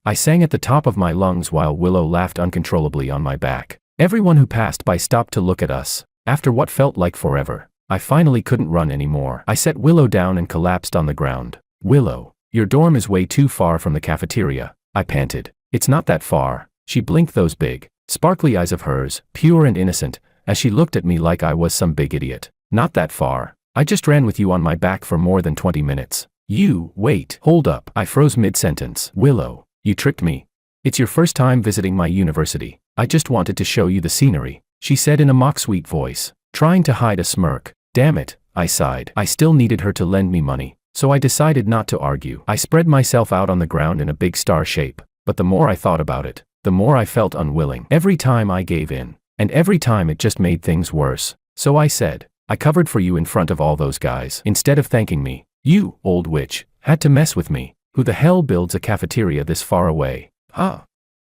I sang at the top of my lungs while Willow laughed uncontrollably on my back. Everyone who passed by stopped to look at us. After what felt like forever, I finally couldn't run anymore. I set Willow down and collapsed on the ground. Willow, your dorm is way too far from the cafeteria, I panted. It's not that far. She blinked those big, sparkly eyes of hers, pure and innocent, as she looked at me like I was some big idiot. Not that far. I just ran with you on my back for more than 20 minutes. Wait, hold up. I froze mid-sentence. Willow, you tricked me. It's your first time visiting my university. I just wanted to show you the scenery, she said in a mock-sweet voice, trying to hide a smirk. Damn it, I sighed. I still needed her to lend me money, so I decided not to argue. I spread myself out on the ground in a big star shape, but the more I thought about it, the more I felt unwilling. Every time I gave in, and every time it just made things worse. So I said, I covered for you in front of all those guys. Instead of thanking me, you, old witch, had to mess with me. Who the hell builds a cafeteria this far away?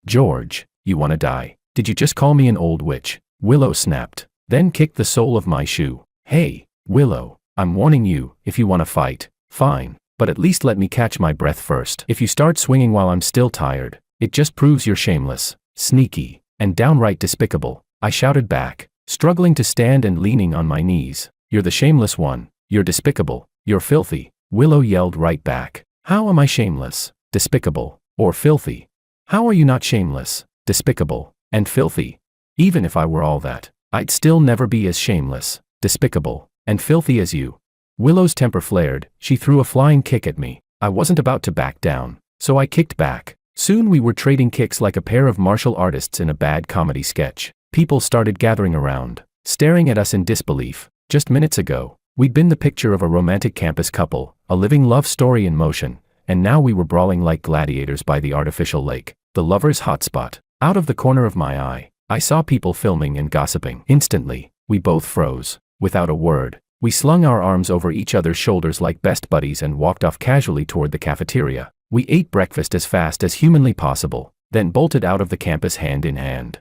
George, you wanna die? Did you just call me an old witch? Willow snapped, then kicked the sole of my shoe. Hey, Willow, I'm warning you, if you wanna fight, fine, but at least let me catch my breath first. If you start swinging while I'm still tired, it just proves you're shameless, sneaky, and downright despicable, I shouted back, struggling to stand and leaning on my knees. You're the shameless one, you're despicable, you're filthy, Willow yelled right back. How am I shameless, despicable, or filthy? How are you not shameless, despicable, and filthy? Even if I were all that, I'd still never be as shameless, despicable, and filthy as you. Willow's temper flared. She threw a flying kick at me. I wasn't about to back down, so I kicked back. Soon we were trading kicks like a pair of martial artists in a bad comedy sketch. People started gathering around, staring at us in disbelief. Just minutes ago, we'd been the picture of a romantic campus couple, a living love story in motion, and now we were brawling like gladiators by the artificial lake, the lovers' hotspot. Out of the corner of my eye, I saw people filming and gossiping. Instantly, we both froze. Without a word, we slung our arms over each other's shoulders like best buddies and walked off casually toward the cafeteria. We ate breakfast as fast as humanly possible, then bolted out of the campus hand in hand.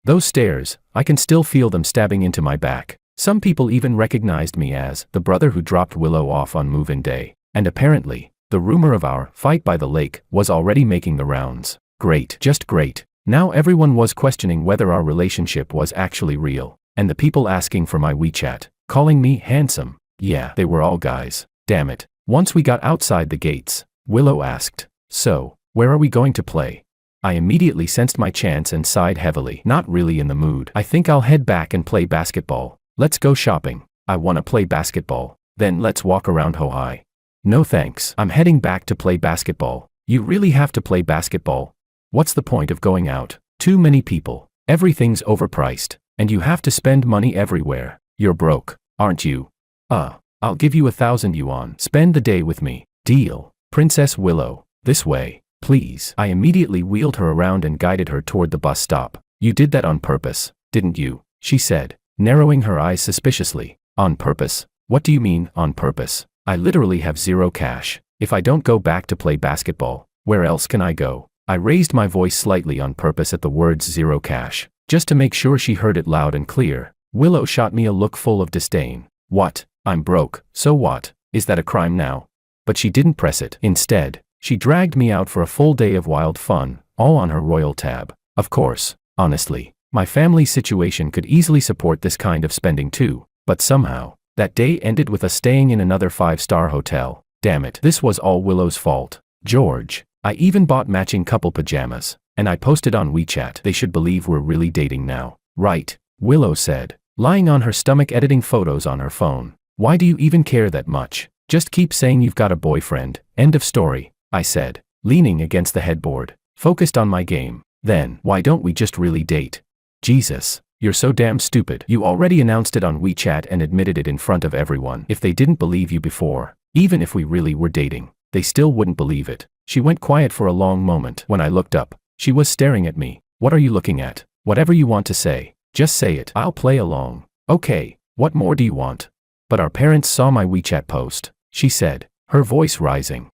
Those stairs, I can still feel them stabbing into my back. Some people even recognized me as the brother who dropped Willow off on move-in day. And apparently, the rumor of our fight by the lake was already making the rounds. Great, just great. Now everyone was questioning whether our relationship was actually real. And the people asking for my WeChat, calling me handsome. Yeah, they were all guys. Damn it. Once we got outside the gates, Willow asked, so, where are we going to play? I immediately sensed my chance and sighed heavily. Not really in the mood. I think I'll head back and play basketball. Let's go shopping. I wanna play basketball. Then let's walk around Hohai. No thanks. I'm heading back to play basketball. You really have to play basketball? What's the point of going out? Too many people. Everything's overpriced. And you have to spend money everywhere. You're broke, aren't you? I'll give you 1,000 yuan. Spend the day with me. Deal. Princess Willow, this way, please. I immediately wheeled her around and guided her toward the bus stop. You did that on purpose, didn't you? She said, narrowing her eyes suspiciously. On purpose? What do you mean, on purpose? I literally have zero cash. If I don't go back to play basketball, where else can I go? I raised my voice slightly on purpose at the words zero cash, just to make sure she heard it loud and clear. Willow shot me a look full of disdain. What? I'm broke, so what? Is that a crime now? But she didn't press it. Instead, she dragged me out for a full day of wild fun, all on her royal tab. Of course, honestly, my family's situation could easily support this kind of spending too, but somehow, that day ended with us staying in another 5-star hotel. Damn it, this was all Willow's fault. George, I even bought matching couple pajamas, and I posted on WeChat. They should believe we're really dating now. Right, Willow said, lying on her stomach editing photos on her phone. Why do you even care that much? Just keep saying you've got a boyfriend. End of story, I said, leaning against the headboard, focused on my game. Then, why don't we just really date? Jesus, you're so damn stupid. You already announced it on WeChat and admitted it in front of everyone. If they didn't believe you before, even if we really were dating, they still wouldn't believe it. She went quiet for a long moment. When I looked up, she was staring at me. What are you looking at? Whatever you want to say, just say it. I'll play along. Okay, what more do you want? But our parents saw my WeChat post, she said, her voice rising.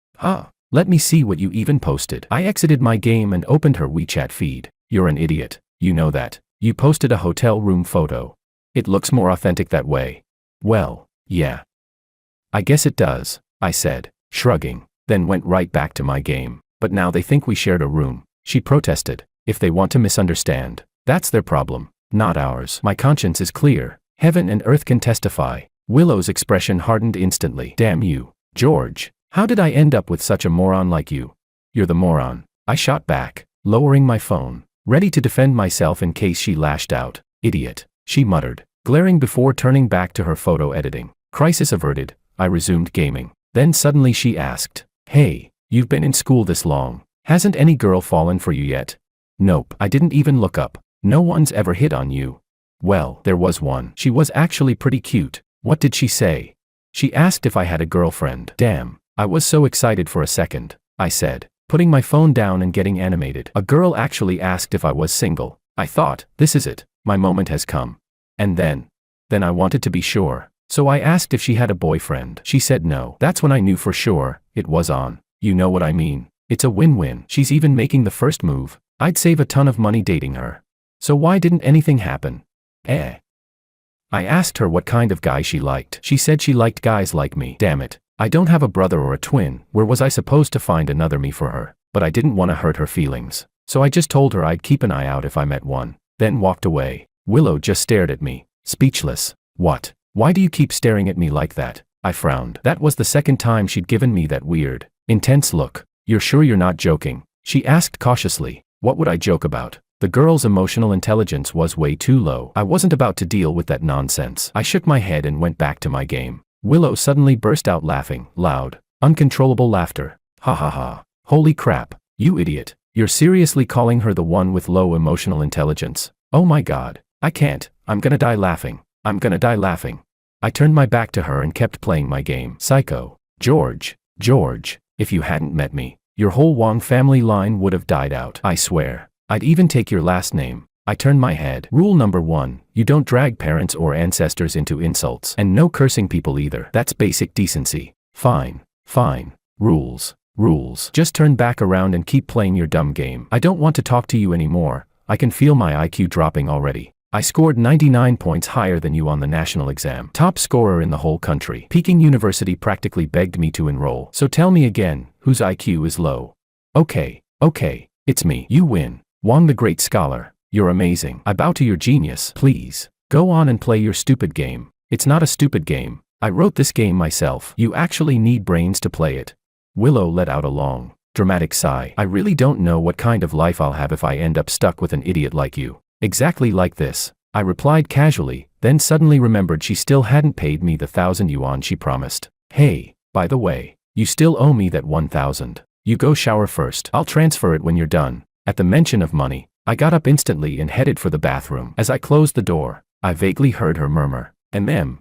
Let me see what you even posted. I exited my game and opened her WeChat feed. You're an idiot, you know that. You posted a hotel room photo. It looks more authentic that way. Well, yeah. I guess it does, I said, shrugging, then went right back to my game. But now they think we shared a room, she protested. If they want to misunderstand, that's their problem, not ours. My conscience is clear. Heaven and earth can testify. Willow's expression hardened instantly. Damn you, George. How did I end up with such a moron like you? You're the moron, I shot back, lowering my phone, ready to defend myself in case she lashed out. Idiot, she muttered, glaring before turning back to her photo editing. Crisis averted, I resumed gaming. Then suddenly she asked, "Hey, you've been in school this long. Hasn't any girl fallen for you yet?" Nope, I didn't even look up. No one's ever hit on you. Well, there was one. She was actually pretty cute. What did she say? She asked if I had a girlfriend. Damn, I was so excited for a second, I said, putting my phone down and getting animated. A girl actually asked if I was single. I thought, this is it, my moment has come. And then I wanted to be sure. So I asked if she had a boyfriend. She said no. That's when I knew for sure, it was on. You know what I mean? It's a win-win. She's even making the first move. I'd save a ton of money dating her. So why didn't anything happen? I asked her what kind of guy she liked. She said she liked guys like me. Damn it. I don't have a brother or a twin. Where was I supposed to find another me for her? But I didn't want to hurt her feelings. So I just told her I'd keep an eye out if I met one. Then walked away. Willow just stared at me, speechless. What? Why do you keep staring at me like that? I frowned. That was the second time she'd given me that weird, intense look. You're sure you're not joking? She asked cautiously. What would I joke about? The girl's emotional intelligence was way too low. I wasn't about to deal with that nonsense. I shook my head and went back to my game. Willow suddenly burst out laughing, loud, uncontrollable laughter. Ha ha ha. Holy crap, you idiot. You're seriously calling her the one with low emotional intelligence? Oh my god. I can't. I'm gonna die laughing. I'm gonna die laughing. I turned my back to her and kept playing my game. Psycho. George, if you hadn't met me, your whole Wong family line would have died out. I swear. I'd even take your last name. I turned my head. Rule number 1, you don't drag parents or ancestors into insults. And no cursing people either. That's basic decency. Fine. Rules. Just turn back around and keep playing your dumb game. I don't want to talk to you anymore. I can feel my IQ dropping already. I scored 99 points higher than you on the national exam. Top scorer in the whole country. Peking University practically begged me to enroll. So tell me again, whose IQ is low? Okay, it's me. You win. Wong the Great Scholar. You're amazing. I bow to your genius. Please, go on and play your stupid game. It's not a stupid game. I wrote this game myself. You actually need brains to play it. Willow let out a long, dramatic sigh. I really don't know what kind of life I'll have if I end up stuck with an idiot like you. Exactly like this, I replied casually, then suddenly remembered she still hadn't paid me the 1,000 yuan she promised. Hey, by the way, you still owe me that 1,000. You go shower first. I'll transfer it when you're done. At the mention of money, I got up instantly and headed for the bathroom. As I closed the door, I vaguely heard her murmur,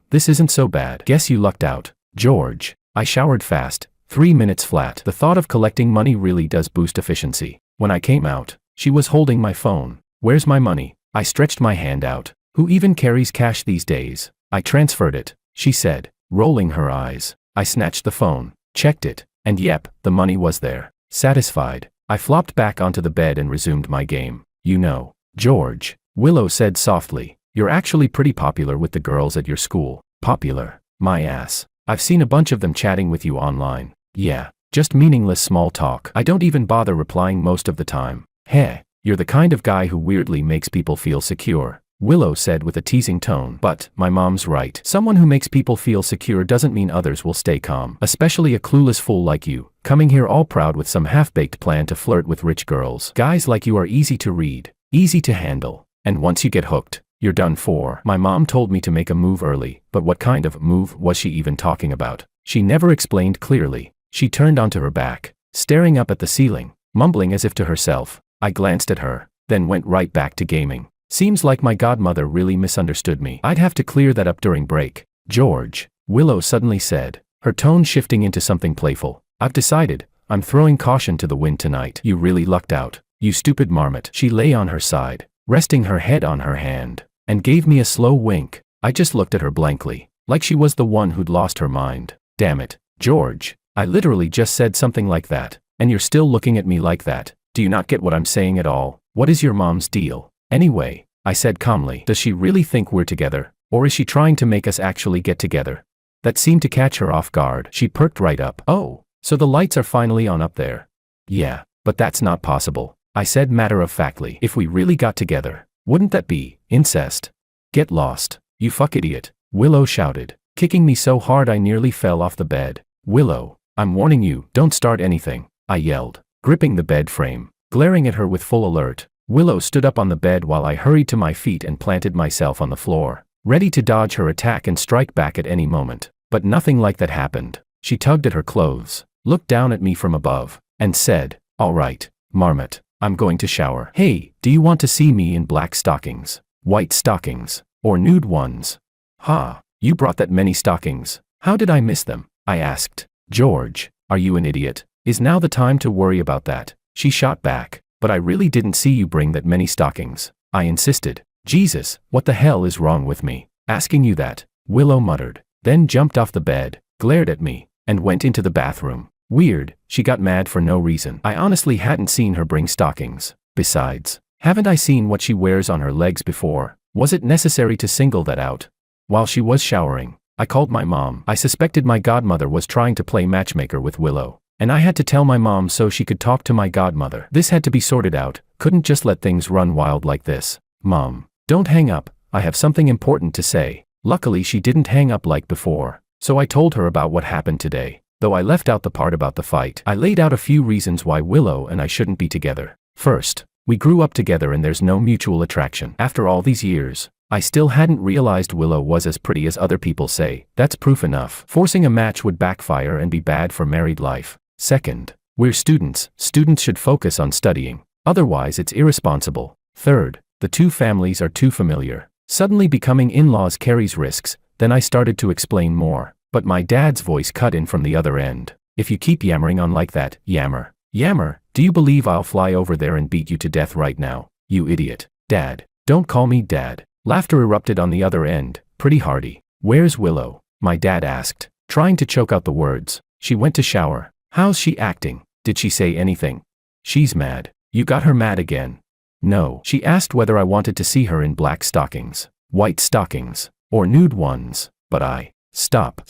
this isn't so bad. Guess you lucked out, George. I showered fast, 3 minutes flat. The thought of collecting money really does boost efficiency. When I came out, she was holding my phone. Where's my money? I stretched my hand out. Who even carries cash these days? I transferred it, she said, rolling her eyes. I snatched the phone, checked it, and yep, the money was there. Satisfied, I flopped back onto the bed and resumed my game. You know, George, Willow said softly, you're actually pretty popular with the girls at your school. Popular? My ass. I've seen a bunch of them chatting with you online. Yeah, just meaningless small talk. I don't even bother replying most of the time. Heh. You're the kind of guy who weirdly makes people feel secure, Willow said with a teasing tone. But, my mom's right. Someone who makes people feel secure doesn't mean others will stay calm. Especially a clueless fool like you, coming here all proud with some half-baked plan to flirt with rich girls. Guys like you are easy to read, easy to handle, and once you get hooked, you're done for. My mom told me to make a move early, but what kind of move was she even talking about? She never explained clearly. She turned onto her back, staring up at the ceiling, mumbling as if to herself. I glanced at her, then went right back to gaming. Seems like my godmother really misunderstood me. I'd have to clear that up during break. George, Willow suddenly said, her tone shifting into something playful. I've decided, I'm throwing caution to the wind tonight. You really lucked out, you stupid marmot. She lay on her side, resting her head on her hand, and gave me a slow wink. I just looked at her blankly, like she was the one who'd lost her mind. Damn it, George, I literally just said something like that, and you're still looking at me like that. Do you not get what I'm saying at all? What is your mom's deal? Anyway, I said calmly, does she really think we're together? Or is she trying to make us actually get together? That seemed to catch her off guard. She perked right up. Oh, so the lights are finally on up there. Yeah, But that's not possible, I said matter-of-factly. If we really got together, wouldn't that be incest? Get lost, you fuck idiot, Willow shouted, kicking me so hard I nearly fell off the bed. Willow, I'm warning you, don't start anything, I yelled, gripping the bed frame, glaring at her with full alert. Willow stood up on the bed while I hurried to my feet and planted myself on the floor, ready to dodge her attack and strike back at any moment. But nothing like that happened. She tugged at her clothes, looked down at me from above, and said, "All right, Marmot, I'm going to shower. Hey, do you want to see me in black stockings, white stockings, or nude ones?" "Ha, you brought that many stockings. How did I miss them?" I asked. "George, are you an idiot? Is now the time to worry about that?" She shot back. "But I really didn't see you bring that many stockings," I insisted. "Jesus, what the hell is wrong with me? Asking you that," Willow muttered, then jumped off the bed, glared at me, and went into the bathroom. Weird, she got mad for no reason. I honestly hadn't seen her bring stockings. Besides, haven't I seen what she wears on her legs before? Was it necessary to single that out? While she was showering, I called my mom. I suspected my godmother was trying to play matchmaker with Willow, and I had to tell my mom so she could talk to my godmother. This had to be sorted out, couldn't just let things run wild like this. "Mom, don't hang up, I have something important to say." Luckily she didn't hang up like before, so I told her about what happened today. Though I left out the part about the fight, I laid out a few reasons why Willow and I shouldn't be together. First, we grew up together and there's no mutual attraction. After all these years, I still hadn't realized Willow was as pretty as other people say. That's proof enough. Forcing a match would backfire and be bad for married life. Second, we're students. Students should focus on studying. Otherwise it's irresponsible. Third, the two families are too familiar. Suddenly becoming in-laws carries risks. Then I started to explain more, but my dad's voice cut in from the other end. "If you keep yammering on like that, yammer. Yammer, do you believe I'll fly over there and beat you to death right now, you idiot?" "Dad, don't call me Dad." Laughter erupted on the other end, pretty hearty. "Where's Willow?" my dad asked, trying to choke out the words. "She went to shower." "How's she acting? Did she say anything?" "She's mad." "You got her mad again?" "No." "She asked whether I wanted to see her in black stockings, white stockings, or nude ones, but I..." Stop.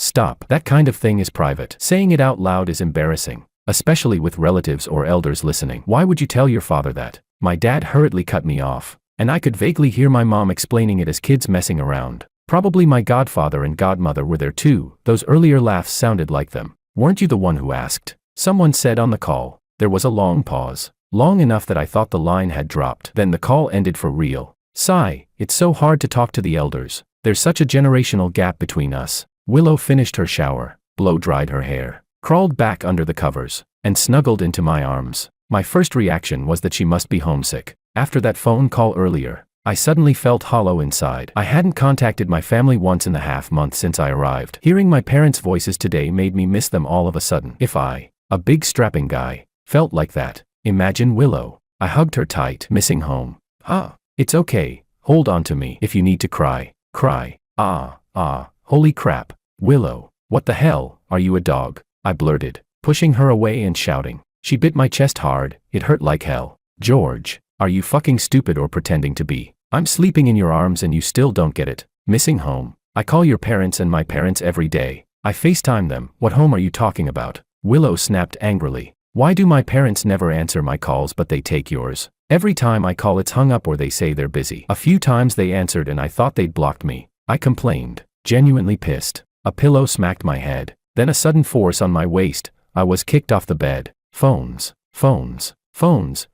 That kind of thing is private. Saying it out loud is embarrassing, especially with relatives or elders listening. Why would you tell your father that?" My dad hurriedly cut me off, and I could vaguely hear my mom explaining it as kids messing around. Probably my godfather and godmother were there too. Those earlier laughs sounded like them. "Weren't you the one who asked?" someone said on the call. There was a long pause, long enough that I thought the line had dropped. Then the call ended for real. Sigh, it's so hard to talk to the elders. There's such a generational gap between us. Willow finished her shower, blow-dried her hair, crawled back under the covers, and snuggled into my arms. My first reaction was that she must be homesick. After that phone call earlier, I suddenly felt hollow inside. I hadn't contacted my family once in a half month since I arrived. Hearing my parents' voices today made me miss them all of a sudden. If I, a big strapping guy, felt like that, imagine Willow. I hugged her tight. "Missing home. Ah, it's okay, hold on to me. If you need to cry, cry. Holy crap. Willow, what the hell, are you a dog?" I blurted, pushing her away and shouting. She bit my chest hard, it hurt like hell. "George, are you fucking stupid or pretending to be? I'm sleeping in your arms and you still don't get it. Missing home. I call your parents and my parents every day. I FaceTime them. What home are you talking about?" Willow snapped angrily. "Why do my parents never answer my calls but they take yours? Every time I call it's hung up or they say they're busy." A few times they answered and I thought they'd blocked me. I complained, genuinely pissed. A pillow smacked my head, then a sudden force on my waist. I was kicked off the bed. Phones.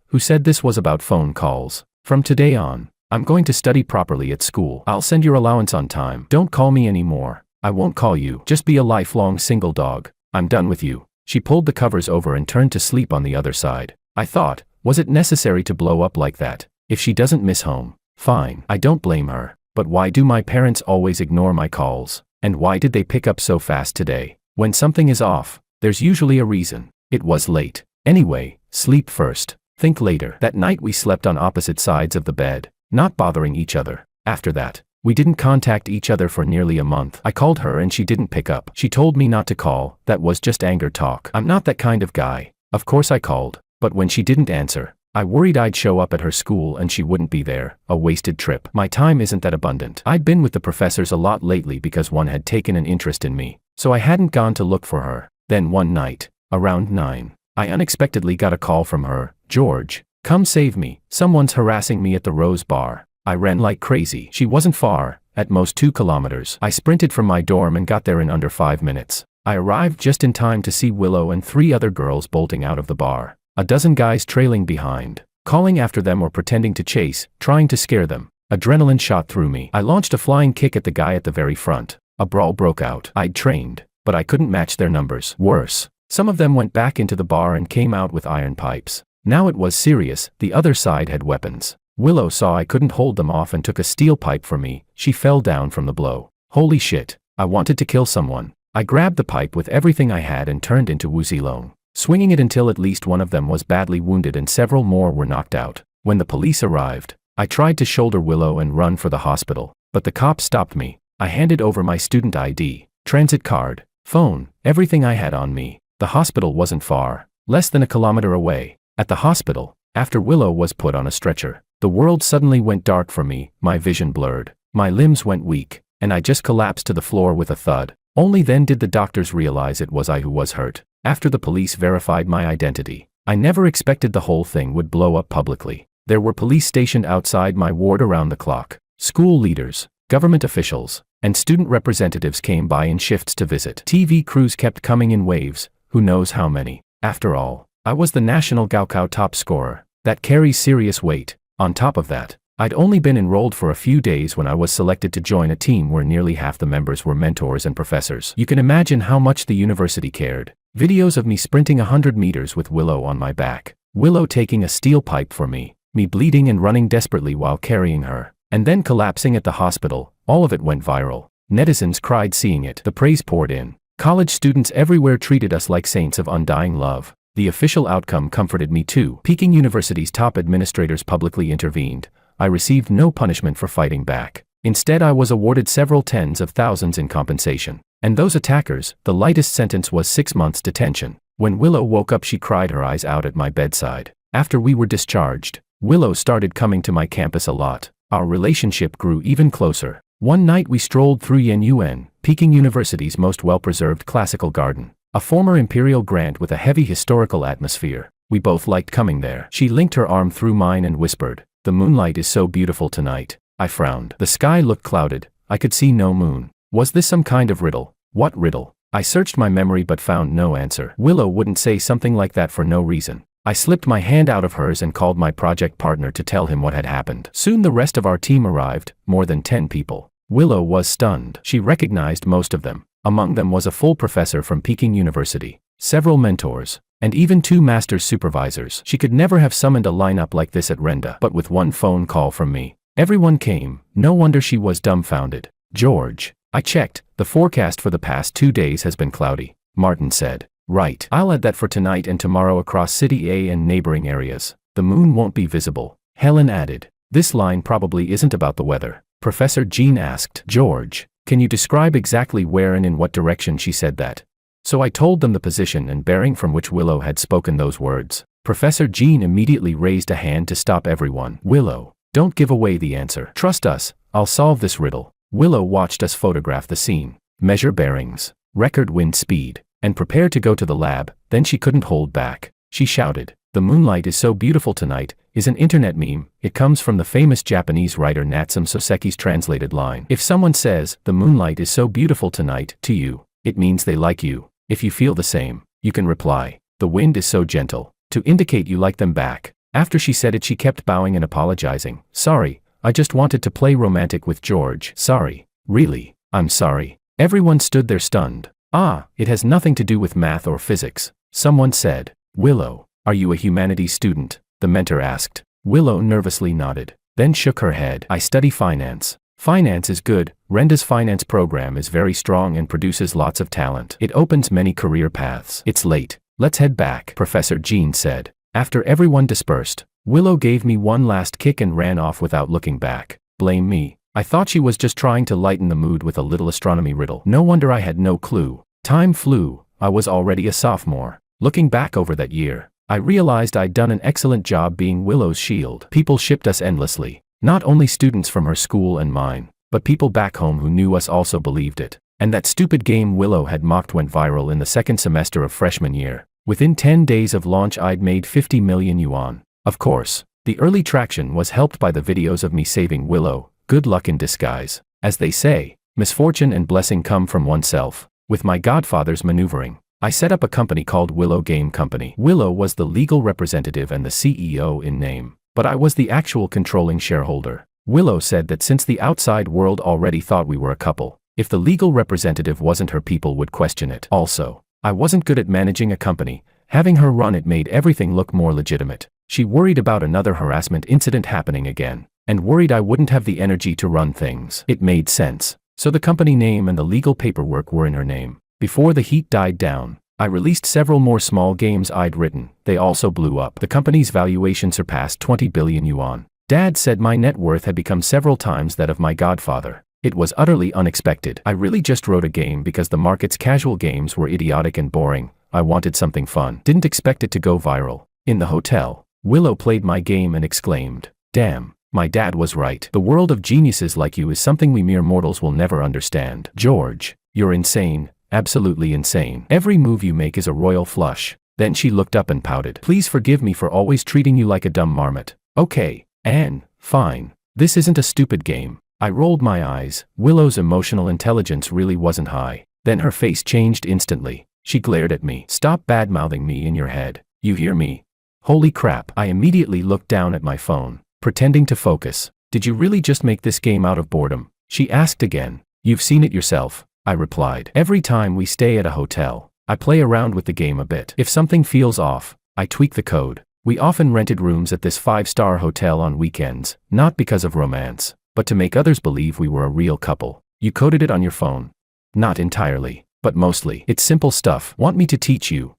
Who said this was about phone calls? From today on, I'm going to study properly at school. I'll send your allowance on time. Don't call me anymore. I won't call you. Just be a lifelong single dog. I'm done with you. She pulled the covers over and turned to sleep on the other side. I thought, was it necessary to blow up like that? If she doesn't miss home, fine. I don't blame her. But why do my parents always ignore my calls? And why did they pick up so fast today? When something is off, there's usually a reason. It was late. Anyway, sleep first, think later. That night we slept on opposite sides of the bed, not bothering each other. After that, we didn't contact each other for nearly a month. I called her and she didn't pick up. She told me not to call, that was just anger talk. I'm not that kind of guy. Of course I called, but when she didn't answer, I worried I'd show up at her school and she wouldn't be there. A wasted trip. My time isn't that abundant. I'd been with the professors a lot lately because one had taken an interest in me, so I hadn't gone to look for her. Then one night, around 9, I unexpectedly got a call from her. George, come save me, someone's harassing me at the Rose Bar. I ran like crazy. She wasn't far, at most 2 kilometers. I sprinted from my dorm and got there in under 5 minutes. I arrived just in time to see Willow and 3 other girls bolting out of the bar. A dozen guys trailing behind, calling after them or pretending to chase, trying to scare them. Adrenaline shot through me. I launched a flying kick at the guy at the very front. A brawl broke out. I'd trained, but I couldn't match their numbers. Worse, some of them went back into the bar and came out with iron pipes. Now it was serious. The other side had weapons. Willow saw I couldn't hold them off and took a steel pipe from me. She fell down from the blow. Holy shit. I wanted to kill someone. I grabbed the pipe with everything I had and turned into Wuzilong, swinging it until at least one of them was badly wounded and several more were knocked out. When the police arrived, I tried to shoulder Willow and run for the hospital, but the cops stopped me. I handed over my student ID, transit card, phone, everything I had on me. The hospital wasn't far, less than a kilometer away. At the hospital, after Willow was put on a stretcher, the world suddenly went dark for me, my vision blurred, my limbs went weak, and I just collapsed to the floor with a thud. Only then did the doctors realize it was I who was hurt. After the police verified my identity, I never expected the whole thing would blow up publicly. There were police stationed outside my ward around the clock. School leaders, government officials, and student representatives came by in shifts to visit. TV crews kept coming in waves, who knows how many. After all, I was the national Gaokao top scorer. That carries serious weight. On top of that, I'd only been enrolled for a few days when I was selected to join a team where nearly half the members were mentors and professors. You can imagine how much the university cared. Videos of me sprinting 100 meters with Willow on my back, Willow taking a steel pipe for me bleeding and running desperately while carrying her, and then collapsing at the hospital. All of it went viral. Netizens cried seeing it. The praise poured in. College students everywhere treated us like saints of undying love. The official outcome comforted me too. Peking University's top administrators publicly intervened. I received no punishment for fighting back. Instead, I was awarded several tens of thousands in compensation. And those attackers, the lightest sentence was 6 months detention. When Willow woke up, she cried her eyes out at my bedside. After we were discharged, Willow started coming to my campus a lot. Our relationship grew even closer. One night we strolled through Yenyuan, Peking University's most well-preserved classical garden, a former imperial grant with a heavy historical atmosphere. We both liked coming there. She linked her arm through mine and whispered, "The moonlight is so beautiful tonight." I frowned. The sky looked clouded. I could see no moon. Was this some kind of riddle? What riddle? I searched my memory but found no answer. Willow wouldn't say something like that for no reason. I slipped my hand out of hers and called my project partner to tell him what had happened. Soon the rest of our team arrived, more than 10 people. Willow was stunned. She recognized most of them. Among them was a full professor from Peking University, several mentors, and even 2 master's supervisors. She could never have summoned a lineup like this at Renda, but with one phone call from me, everyone came. No wonder she was dumbfounded. "George," I checked, "the forecast for the past 2 days has been cloudy." Martin said, "Right. I'll add that for tonight and tomorrow across City A and neighboring areas. The moon won't be visible." Helen added, "This line probably isn't about the weather." Professor Jean asked, "George, can you describe exactly where and in what direction she said that?" So I told them the position and bearing from which Willow had spoken those words. Professor Jean immediately raised a hand to stop everyone. "Willow, don't give away the answer. Trust us, I'll solve this riddle." Willow watched us photograph the scene, measure bearings, record wind speed, and prepare to go to the lab. Then she couldn't hold back. She shouted, "The moonlight is so beautiful tonight" is an internet meme. It comes from the famous Japanese writer Natsume Soseki's translated line. If someone says, "The moonlight is so beautiful tonight" to you, it means they like you. If you feel the same, you can reply, "The wind is so gentle," to indicate you like them back. After she said it, she kept bowing and apologizing. "Sorry, I just wanted to play romantic with George." "Sorry, really, I'm sorry." Everyone stood there stunned. "Ah, it has nothing to do with math or physics," someone said. "Willow, are you a humanities student?" the mentor asked. Willow nervously nodded, then shook her head. "I study finance." "Finance is good. Renda's finance program is very strong and produces lots of talent. It opens many career paths." "It's late. Let's head back," Professor Jean said. After everyone dispersed, Willow gave me one last kick and ran off without looking back. Blame me. I thought she was just trying to lighten the mood with a little astronomy riddle. No wonder I had no clue. Time flew. I was already a sophomore. Looking back over that year, I realized I'd done an excellent job being Willow's shield. People shipped us endlessly. Not only students from her school and mine, but people back home who knew us also believed it. And that stupid game Willow had mocked went viral in the second semester of freshman year. Within 10 days of launch I'd made 50 million yuan. Of course, the early traction was helped by the videos of me saving Willow, good luck in disguise. As they say, misfortune and blessing come from oneself. With my godfather's maneuvering, I set up a company called Willow Game Company. Willow was the legal representative and the CEO in name, but I was the actual controlling shareholder. Willow said that since the outside world already thought we were a couple, if the legal representative wasn't her, people would question it. Also, I wasn't good at managing a company. Having her run it made everything look more legitimate. She worried about another harassment incident happening again, and worried I wouldn't have the energy to run things. It made sense. So the company name and the legal paperwork were in her name. Before the heat died down, I released several more small games I'd written. They also blew up. The company's valuation surpassed 20 billion yuan. Dad said my net worth had become several times that of my godfather. It was utterly unexpected. I really just wrote a game because the market's casual games were idiotic and boring. I wanted something fun. Didn't expect it to go viral. In the hotel, Willow played my game and exclaimed, "Damn, my dad was right. The world of geniuses like you is something we mere mortals will never understand. George, you're insane, absolutely insane. Every move you make is a royal flush." Then she looked up and pouted. "Please forgive me for always treating you like a dumb marmot." "Okay, Anne, fine. This isn't a stupid game." I rolled my eyes. Willow's emotional intelligence really wasn't high. Then her face changed instantly. She glared at me. "Stop bad-mouthing me in your head. You hear me?" Holy crap. I immediately looked down at my phone, pretending to focus. "Did you really just make this game out of boredom?" she asked again. "You've seen it yourself," I replied. "Every time we stay at a hotel, I play around with the game a bit. If something feels off, I tweak the code." We often rented rooms at this 5-star hotel on weekends, not because of romance, but to make others believe we were a real couple. "You coded it on your phone?" "Not entirely, but mostly. It's simple stuff. Want me to teach you?"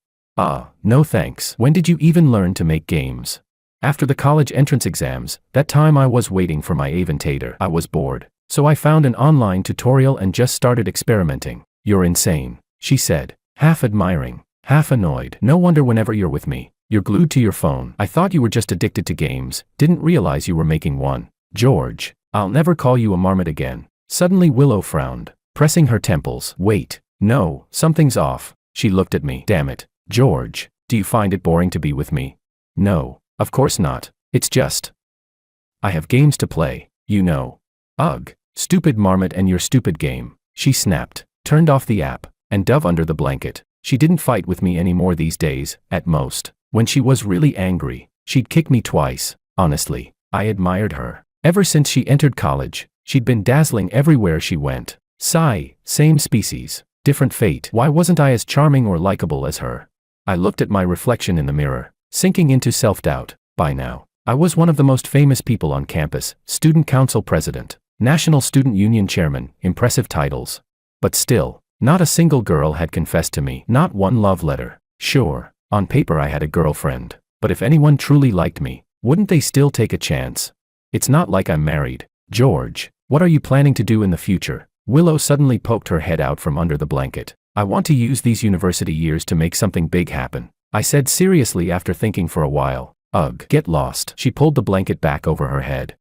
No thanks. "When did you even learn to make games?" "After the college entrance exams. That time I was waiting for my aventator. I was bored, so I found an online tutorial and just started experimenting." "You're insane," she said, half admiring, half annoyed. "No wonder whenever you're with me, you're glued to your phone. I thought you were just addicted to games, didn't realize you were making one." "George, I'll never call you a marmot again." Suddenly Willow frowned, pressing her temples. "Wait, no, something's off." She looked at me. "Damn it, George, do you find it boring to be with me?" "No, of course not. It's just I have games to play, you know." "Ugh, stupid marmot and your stupid game," she snapped, turned off the app, and dove under the blanket. She didn't fight with me anymore these days. At most, when she was really angry, she'd kick me twice. Honestly, I admired her. Ever since she entered college, she'd been dazzling everywhere she went. Sigh, same species, different fate. Why wasn't I as charming or likable as her? I looked at my reflection in the mirror, sinking into self-doubt. By now, I was one of the most famous people on campus, student council president, National Student Union chairman, impressive titles. But still, not a single girl had confessed to me, not one love letter. Sure, on paper I had a girlfriend, but if anyone truly liked me, wouldn't they still take a chance? It's not like I'm married. "George, what are you planning to do in the future?" Willow suddenly poked her head out from under the blanket. "I want to use these university years to make something big happen," I said seriously after thinking for a while. "Ugh, get lost." She pulled the blanket back over her head.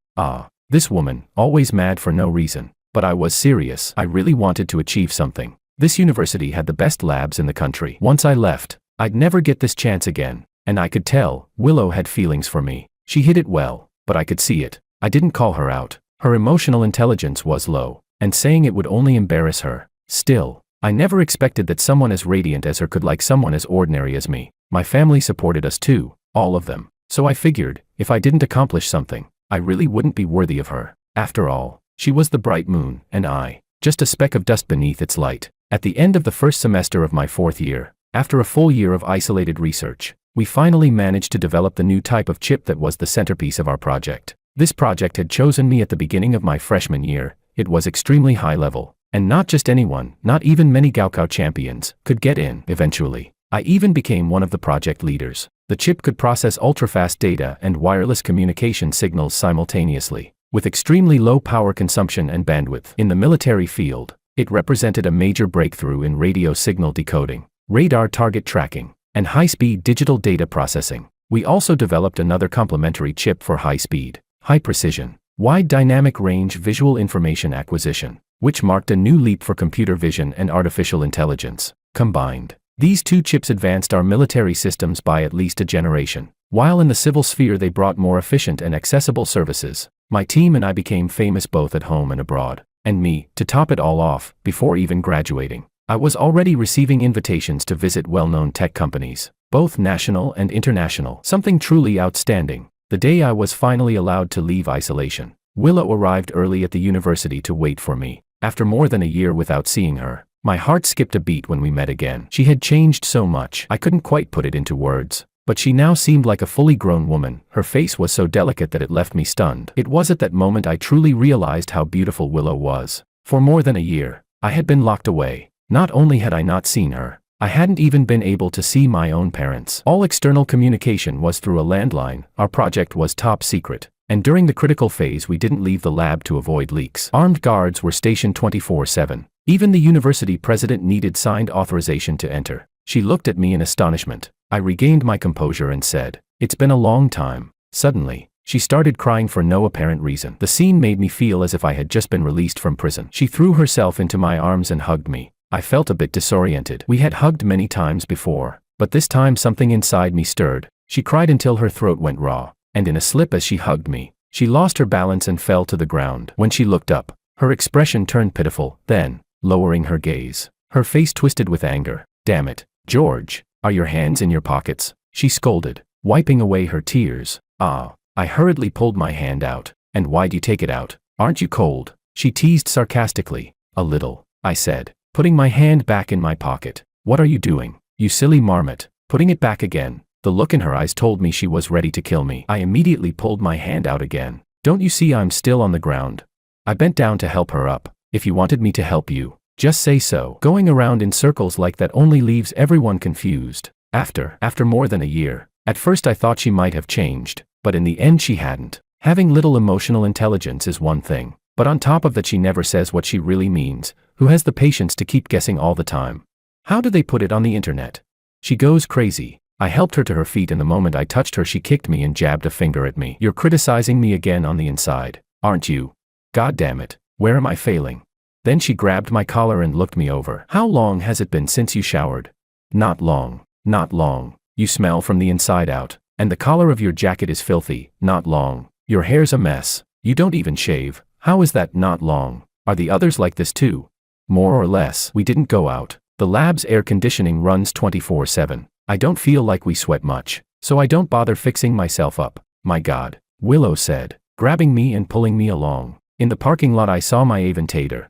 This woman, always mad for no reason. But I was serious. I really wanted to achieve something. This university had the best labs in the country. Once I left, I'd never get this chance again. And I could tell, Willow had feelings for me. She hid it well, but I could see it. I didn't call her out. Her emotional intelligence was low, and saying it would only embarrass her. Still, I never expected that someone as radiant as her could like someone as ordinary as me. My family supported us too, all of them. So I figured, if I didn't accomplish something, I really wouldn't be worthy of her. After all, she was the bright moon, and I, just a speck of dust beneath its light. At the end of the first semester of my 4th year, after a full year of isolated research, we finally managed to develop the new type of chip that was the centerpiece of our project. This project had chosen me at the beginning of my freshman year. It was extremely high level, and not just anyone, not even many Gaokao champions, could get in. Eventually, I even became one of the project leaders. The chip could process ultra-fast data and wireless communication signals simultaneously, with extremely low power consumption and bandwidth. In the military field, it represented a major breakthrough in radio signal decoding, radar target tracking, and high-speed digital data processing. We also developed another complementary chip for high-speed, high-precision, wide dynamic range visual information acquisition, which marked a new leap for computer vision and artificial intelligence. Combined, These two chips advanced our military systems by at least a generation. While in the civil sphere they brought more efficient and accessible services, my team and I became famous both at home and abroad. And me, to top it all off, before even graduating, I was already receiving invitations to visit well-known tech companies, both national and international. Something truly outstanding. The day I was finally allowed to leave isolation, Willow arrived early at the university to wait for me. After more than a year without seeing her, my heart skipped a beat when we met again. She had changed so much, I couldn't quite put it into words. But she now seemed like a fully grown woman. Her face was so delicate that it left me stunned. It was at that moment I truly realized how beautiful Willow was. For more than a year, I had been locked away. Not only had I not seen her, I hadn't even been able to see my own parents. All external communication was through a landline. Our project was top secret. And during the critical phase we didn't leave the lab to avoid leaks. Armed guards were stationed 24/7. Even the university president needed signed authorization to enter. She looked at me in astonishment. I regained my composure and said, "It's been a long time." Suddenly, she started crying for no apparent reason. The scene made me feel as if I had just been released from prison. She threw herself into my arms and hugged me. I felt a bit disoriented. We had hugged many times before, but this time something inside me stirred. She cried until her throat went raw, and in a slip as she hugged me, she lost her balance and fell to the ground. When she looked up, her expression turned pitiful. Then, lowering her gaze, her face twisted with anger. "Damn it, George, are your hands in your pockets?" she scolded, wiping away her tears. "Ah." I hurriedly pulled my hand out. "And why'd you take it out? Aren't you cold?" she teased sarcastically. "A little," I said, putting my hand back in my pocket. "What are you doing, you silly marmot?" Putting it back again. The look in her eyes told me she was ready to kill me. I immediately pulled my hand out again. "Don't you see I'm still on the ground?" I bent down to help her up. "If you wanted me to help you, just say so." Going around in circles like that only leaves everyone confused. After more than a year, at first I thought she might have changed, but in the end she hadn't. Having little emotional intelligence is one thing, but on top of that she never says what she really means. Who has the patience to keep guessing all the time? How do they put it on the internet? She goes crazy. I helped her to her feet and the moment I touched her she kicked me and jabbed a finger at me. "You're criticizing me again on the inside, aren't you? God damn it, where am I failing?" Then she grabbed my collar and looked me over. "How long has it been since you showered?" "Not long, not long. You smell from the inside out, and the collar of your jacket is filthy." "Not long. Your hair's a mess. You don't even shave." "How is that not long? Are the others like this too?" "More or less. We didn't go out. The lab's air conditioning runs 24/7. I don't feel like we sweat much, so I don't bother fixing myself up." "My God," Willow said, grabbing me and pulling me along. In the parking lot I saw my aventator.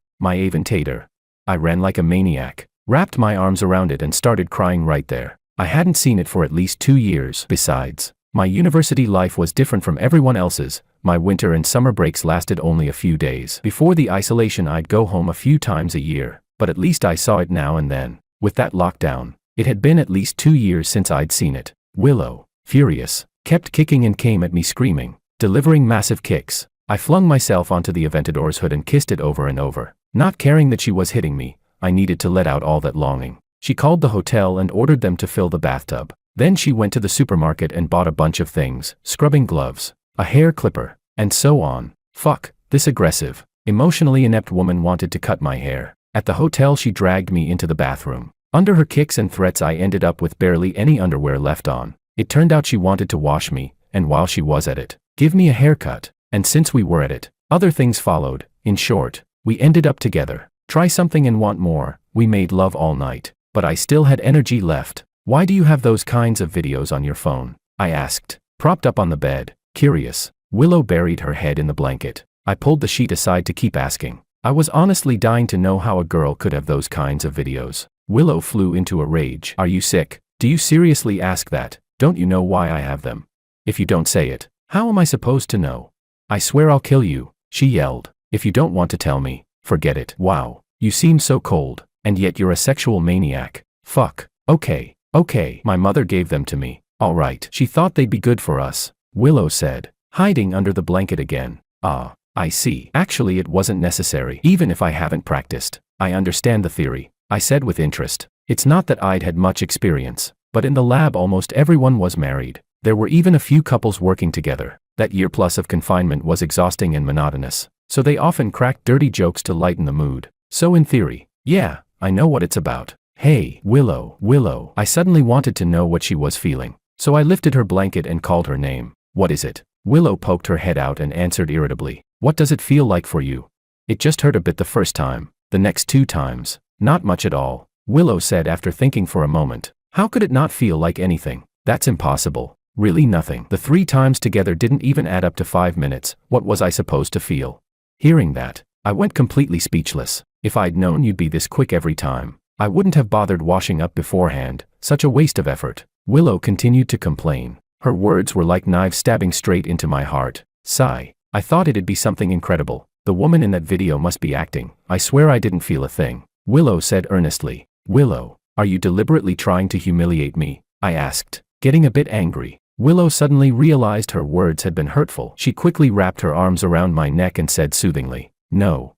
I ran like a maniac, wrapped my arms around it and started crying right there. I hadn't seen it for at least 2 years. Besides, my university life was different from everyone else's. My winter and summer breaks lasted only a few days. Before the isolation I'd go home a few times a year, but at least I saw it now and then. With that lockdown, it had been at least 2 years since I'd seen it. Willow, furious, kept kicking and came at me screaming, delivering massive kicks. I flung myself onto the Aventador's hood and kissed it over and over. Not caring that she was hitting me, I needed to let out all that longing. She called the hotel and ordered them to fill the bathtub. Then she went to the supermarket and bought a bunch of things, scrubbing gloves, a hair clipper, and so on. Fuck, this aggressive, emotionally inept woman wanted to cut my hair. At the hotel she dragged me into the bathroom. Under her kicks and threats I ended up with barely any underwear left on. It turned out she wanted to wash me, and while she was at it, give me a haircut. And since we were at it, other things followed. In short, we ended up together. Try something and want more. We made love all night. But I still had energy left. "Why do you have those kinds of videos on your phone?" I asked, propped up on the bed, curious. Willow buried her head in the blanket. I pulled the sheet aside to keep asking. I was honestly dying to know how a girl could have those kinds of videos. Willow flew into a rage. "Are you sick? Do you seriously ask that? Don't you know why I have them? If you don't say it, how am I supposed to know? I swear I'll kill you," she yelled. "If you don't want to tell me, forget it." "Wow, you seem so cold, and yet you're a sexual maniac." "Fuck, okay, my mother gave them to me." "All right." "She thought they'd be good for us," Willow said, hiding under the blanket again. "Ah, I see. Actually it wasn't necessary. Even if I haven't practiced, I understand the theory," I said with interest. It's not that I'd had much experience, but in the lab almost everyone was married. There were even a few couples working together. That year plus of confinement was exhausting and monotonous, so they often cracked dirty jokes to lighten the mood. So in theory, yeah, I know what it's about. Hey, Willow, Willow. I suddenly wanted to know what she was feeling. So I lifted her blanket and called her name. What is it? Willow poked her head out and answered irritably. What does it feel like for you? It just hurt a bit the first time. The next 2 times. Not much at all. Willow said after thinking for a moment. How could it not feel like anything? That's impossible. Really nothing. The 3 times together didn't even add up to 5 minutes. What was I supposed to feel? Hearing that, I went completely speechless. If I'd known you'd be this quick every time, I wouldn't have bothered washing up beforehand. Such a waste of effort. Willow continued to complain. Her words were like knives stabbing straight into my heart. Sigh. I thought it'd be something incredible. The woman in that video must be acting. I swear I didn't feel a thing. Willow said earnestly. Willow, are you deliberately trying to humiliate me? I asked, getting a bit angry. Willow suddenly realized her words had been hurtful. She quickly wrapped her arms around my neck and said soothingly, No,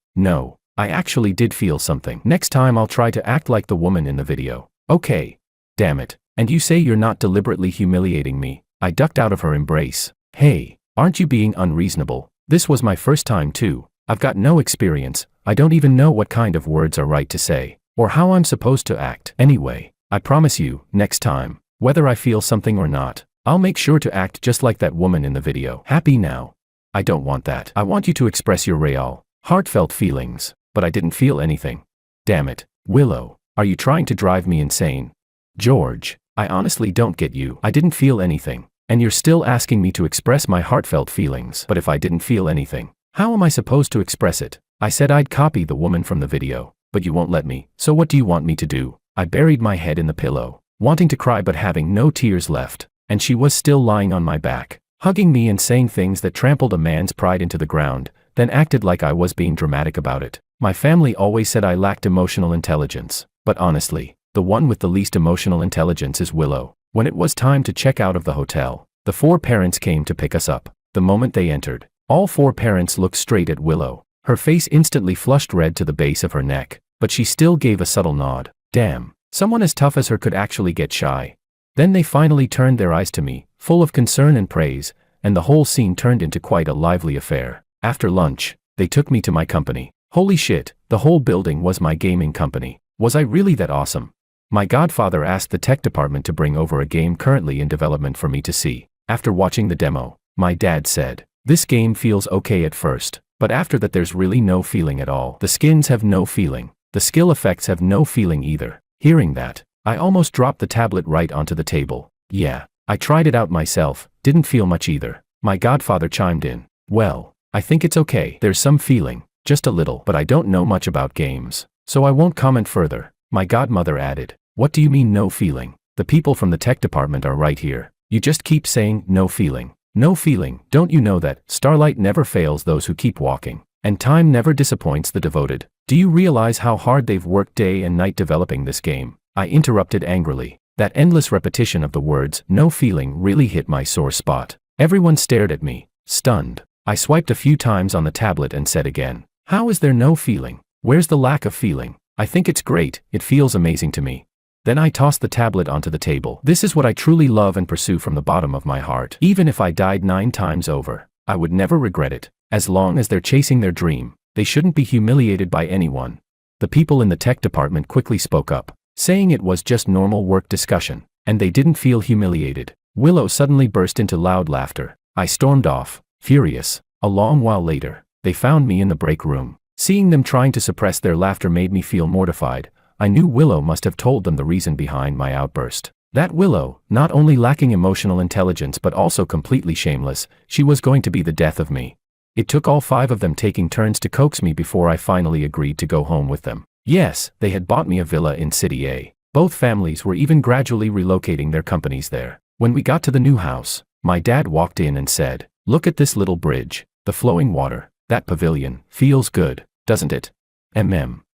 I actually did feel something. Next time I'll try to act like the woman in the video. Okay. Damn it. And you say you're not deliberately humiliating me? I ducked out of her embrace. Hey, aren't you being unreasonable? This was my first time too. I've got no experience. I don't even know what kind of words are right to say, or how I'm supposed to act. Anyway, I promise you, next time, whether I feel something or not, I'll make sure to act just like that woman in the video. Happy now? I don't want that. I want you to express your real, heartfelt feelings, but I didn't feel anything. Damn it. Willow, are you trying to drive me insane? George, I honestly don't get you. I didn't feel anything, and you're still asking me to express my heartfelt feelings. But if I didn't feel anything, how am I supposed to express it? I said I'd copy the woman from the video, but you won't let me. So what do you want me to do? I buried my head in the pillow, wanting to cry but having no tears left, and she was still lying on my back, hugging me and saying things that trampled a man's pride into the ground, then acted like I was being dramatic about it. My family always said I lacked emotional intelligence, but honestly, the one with the least emotional intelligence is Willow. When it was time to check out of the hotel, the 4 parents came to pick us up. The moment they entered, all 4 parents looked straight at Willow. Her face instantly flushed red to the base of her neck, but she still gave a subtle nod. Damn, someone as tough as her could actually get shy. Then they finally turned their eyes to me, full of concern and praise, and the whole scene turned into quite a lively affair. After lunch, they took me to my company. Holy shit, the whole building was my gaming company. Was I really that awesome? My godfather asked the tech department to bring over a game currently in development for me to see. After watching the demo, my dad said, this game feels okay at first, but after that there's really no feeling at all. The skins have no feeling. The skill effects have no feeling either. Hearing that, I almost dropped the tablet right onto the table. Yeah, I tried it out myself, didn't feel much either. My godfather chimed in. Well, I think it's okay. There's some feeling, just a little, but I don't know much about games, so I won't comment further. My godmother added, what do you mean no feeling? The people from the tech department are right here. You just keep saying no feeling. No feeling. Don't you know that starlight never fails those who keep walking, and time never disappoints the devoted? Do you realize how hard they've worked day and night developing this game? I interrupted angrily. That endless repetition of the words no feeling really hit my sore spot. Everyone stared at me, stunned. I swiped a few times on the tablet and said again, how is there no feeling? Where's the lack of feeling? I think it's great, it feels amazing to me. Then I tossed the tablet onto the table. This is what I truly love and pursue from the bottom of my heart. Even if I died 9 times over, I would never regret it. As long as they're chasing their dream, they shouldn't be humiliated by anyone. The people in the tech department quickly spoke up, saying it was just normal work discussion, and they didn't feel humiliated. Willow suddenly burst into loud laughter. I stormed off, furious. A long while later, they found me in the break room. Seeing them trying to suppress their laughter made me feel mortified. I knew Willow must have told them the reason behind my outburst. That Willow, not only lacking emotional intelligence but also completely shameless, she was going to be the death of me. It took all 5 of them taking turns to coax me before I finally agreed to go home with them. Yes, they had bought me a villa in City A. Both families were even gradually relocating their companies there. When we got to the new house, my dad walked in and said, look at this little bridge, the flowing water, that pavilion, feels good, doesn't it?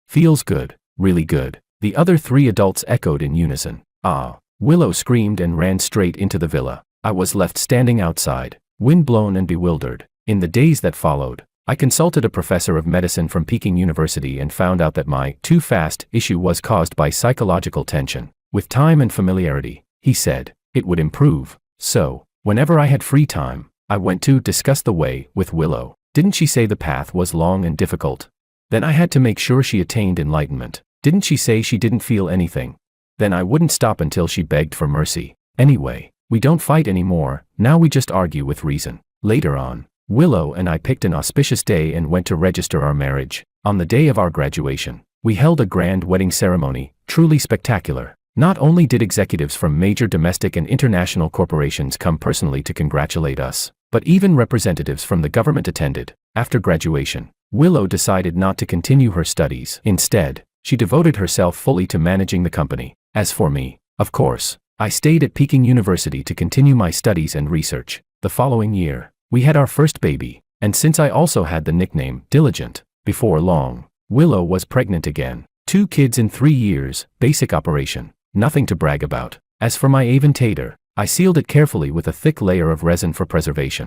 Feels good, really good. The other 3 adults echoed in unison. Ah. Willow screamed and ran straight into the villa. I was left standing outside, windblown and bewildered. In the days that followed, I consulted a professor of medicine from Peking University and found out that my too fast issue was caused by psychological tension. With time and familiarity, he said, it would improve. So, whenever I had free time, I went to discuss the way with Willow. Didn't she say the path was long and difficult? Then I had to make sure she attained enlightenment. Didn't she say she didn't feel anything? Then I wouldn't stop until she begged for mercy. Anyway, we don't fight anymore, now we just argue with reason. Later on, Willow and I picked an auspicious day and went to register our marriage. On the day of our graduation, we held a grand wedding ceremony, truly spectacular. Not only did executives from major domestic and international corporations come personally to congratulate us, but even representatives from the government attended. After graduation, Willow decided not to continue her studies. Instead, she devoted herself fully to managing the company. As for me, of course, I stayed at Peking University to continue my studies and research. The following year, we had our first baby, and since I also had the nickname Diligent, before long, Willow was pregnant again. 2 kids in 3 years, basic operation. Nothing to brag about. As for my Avon tater, I sealed it carefully with a thick layer of resin for preservation.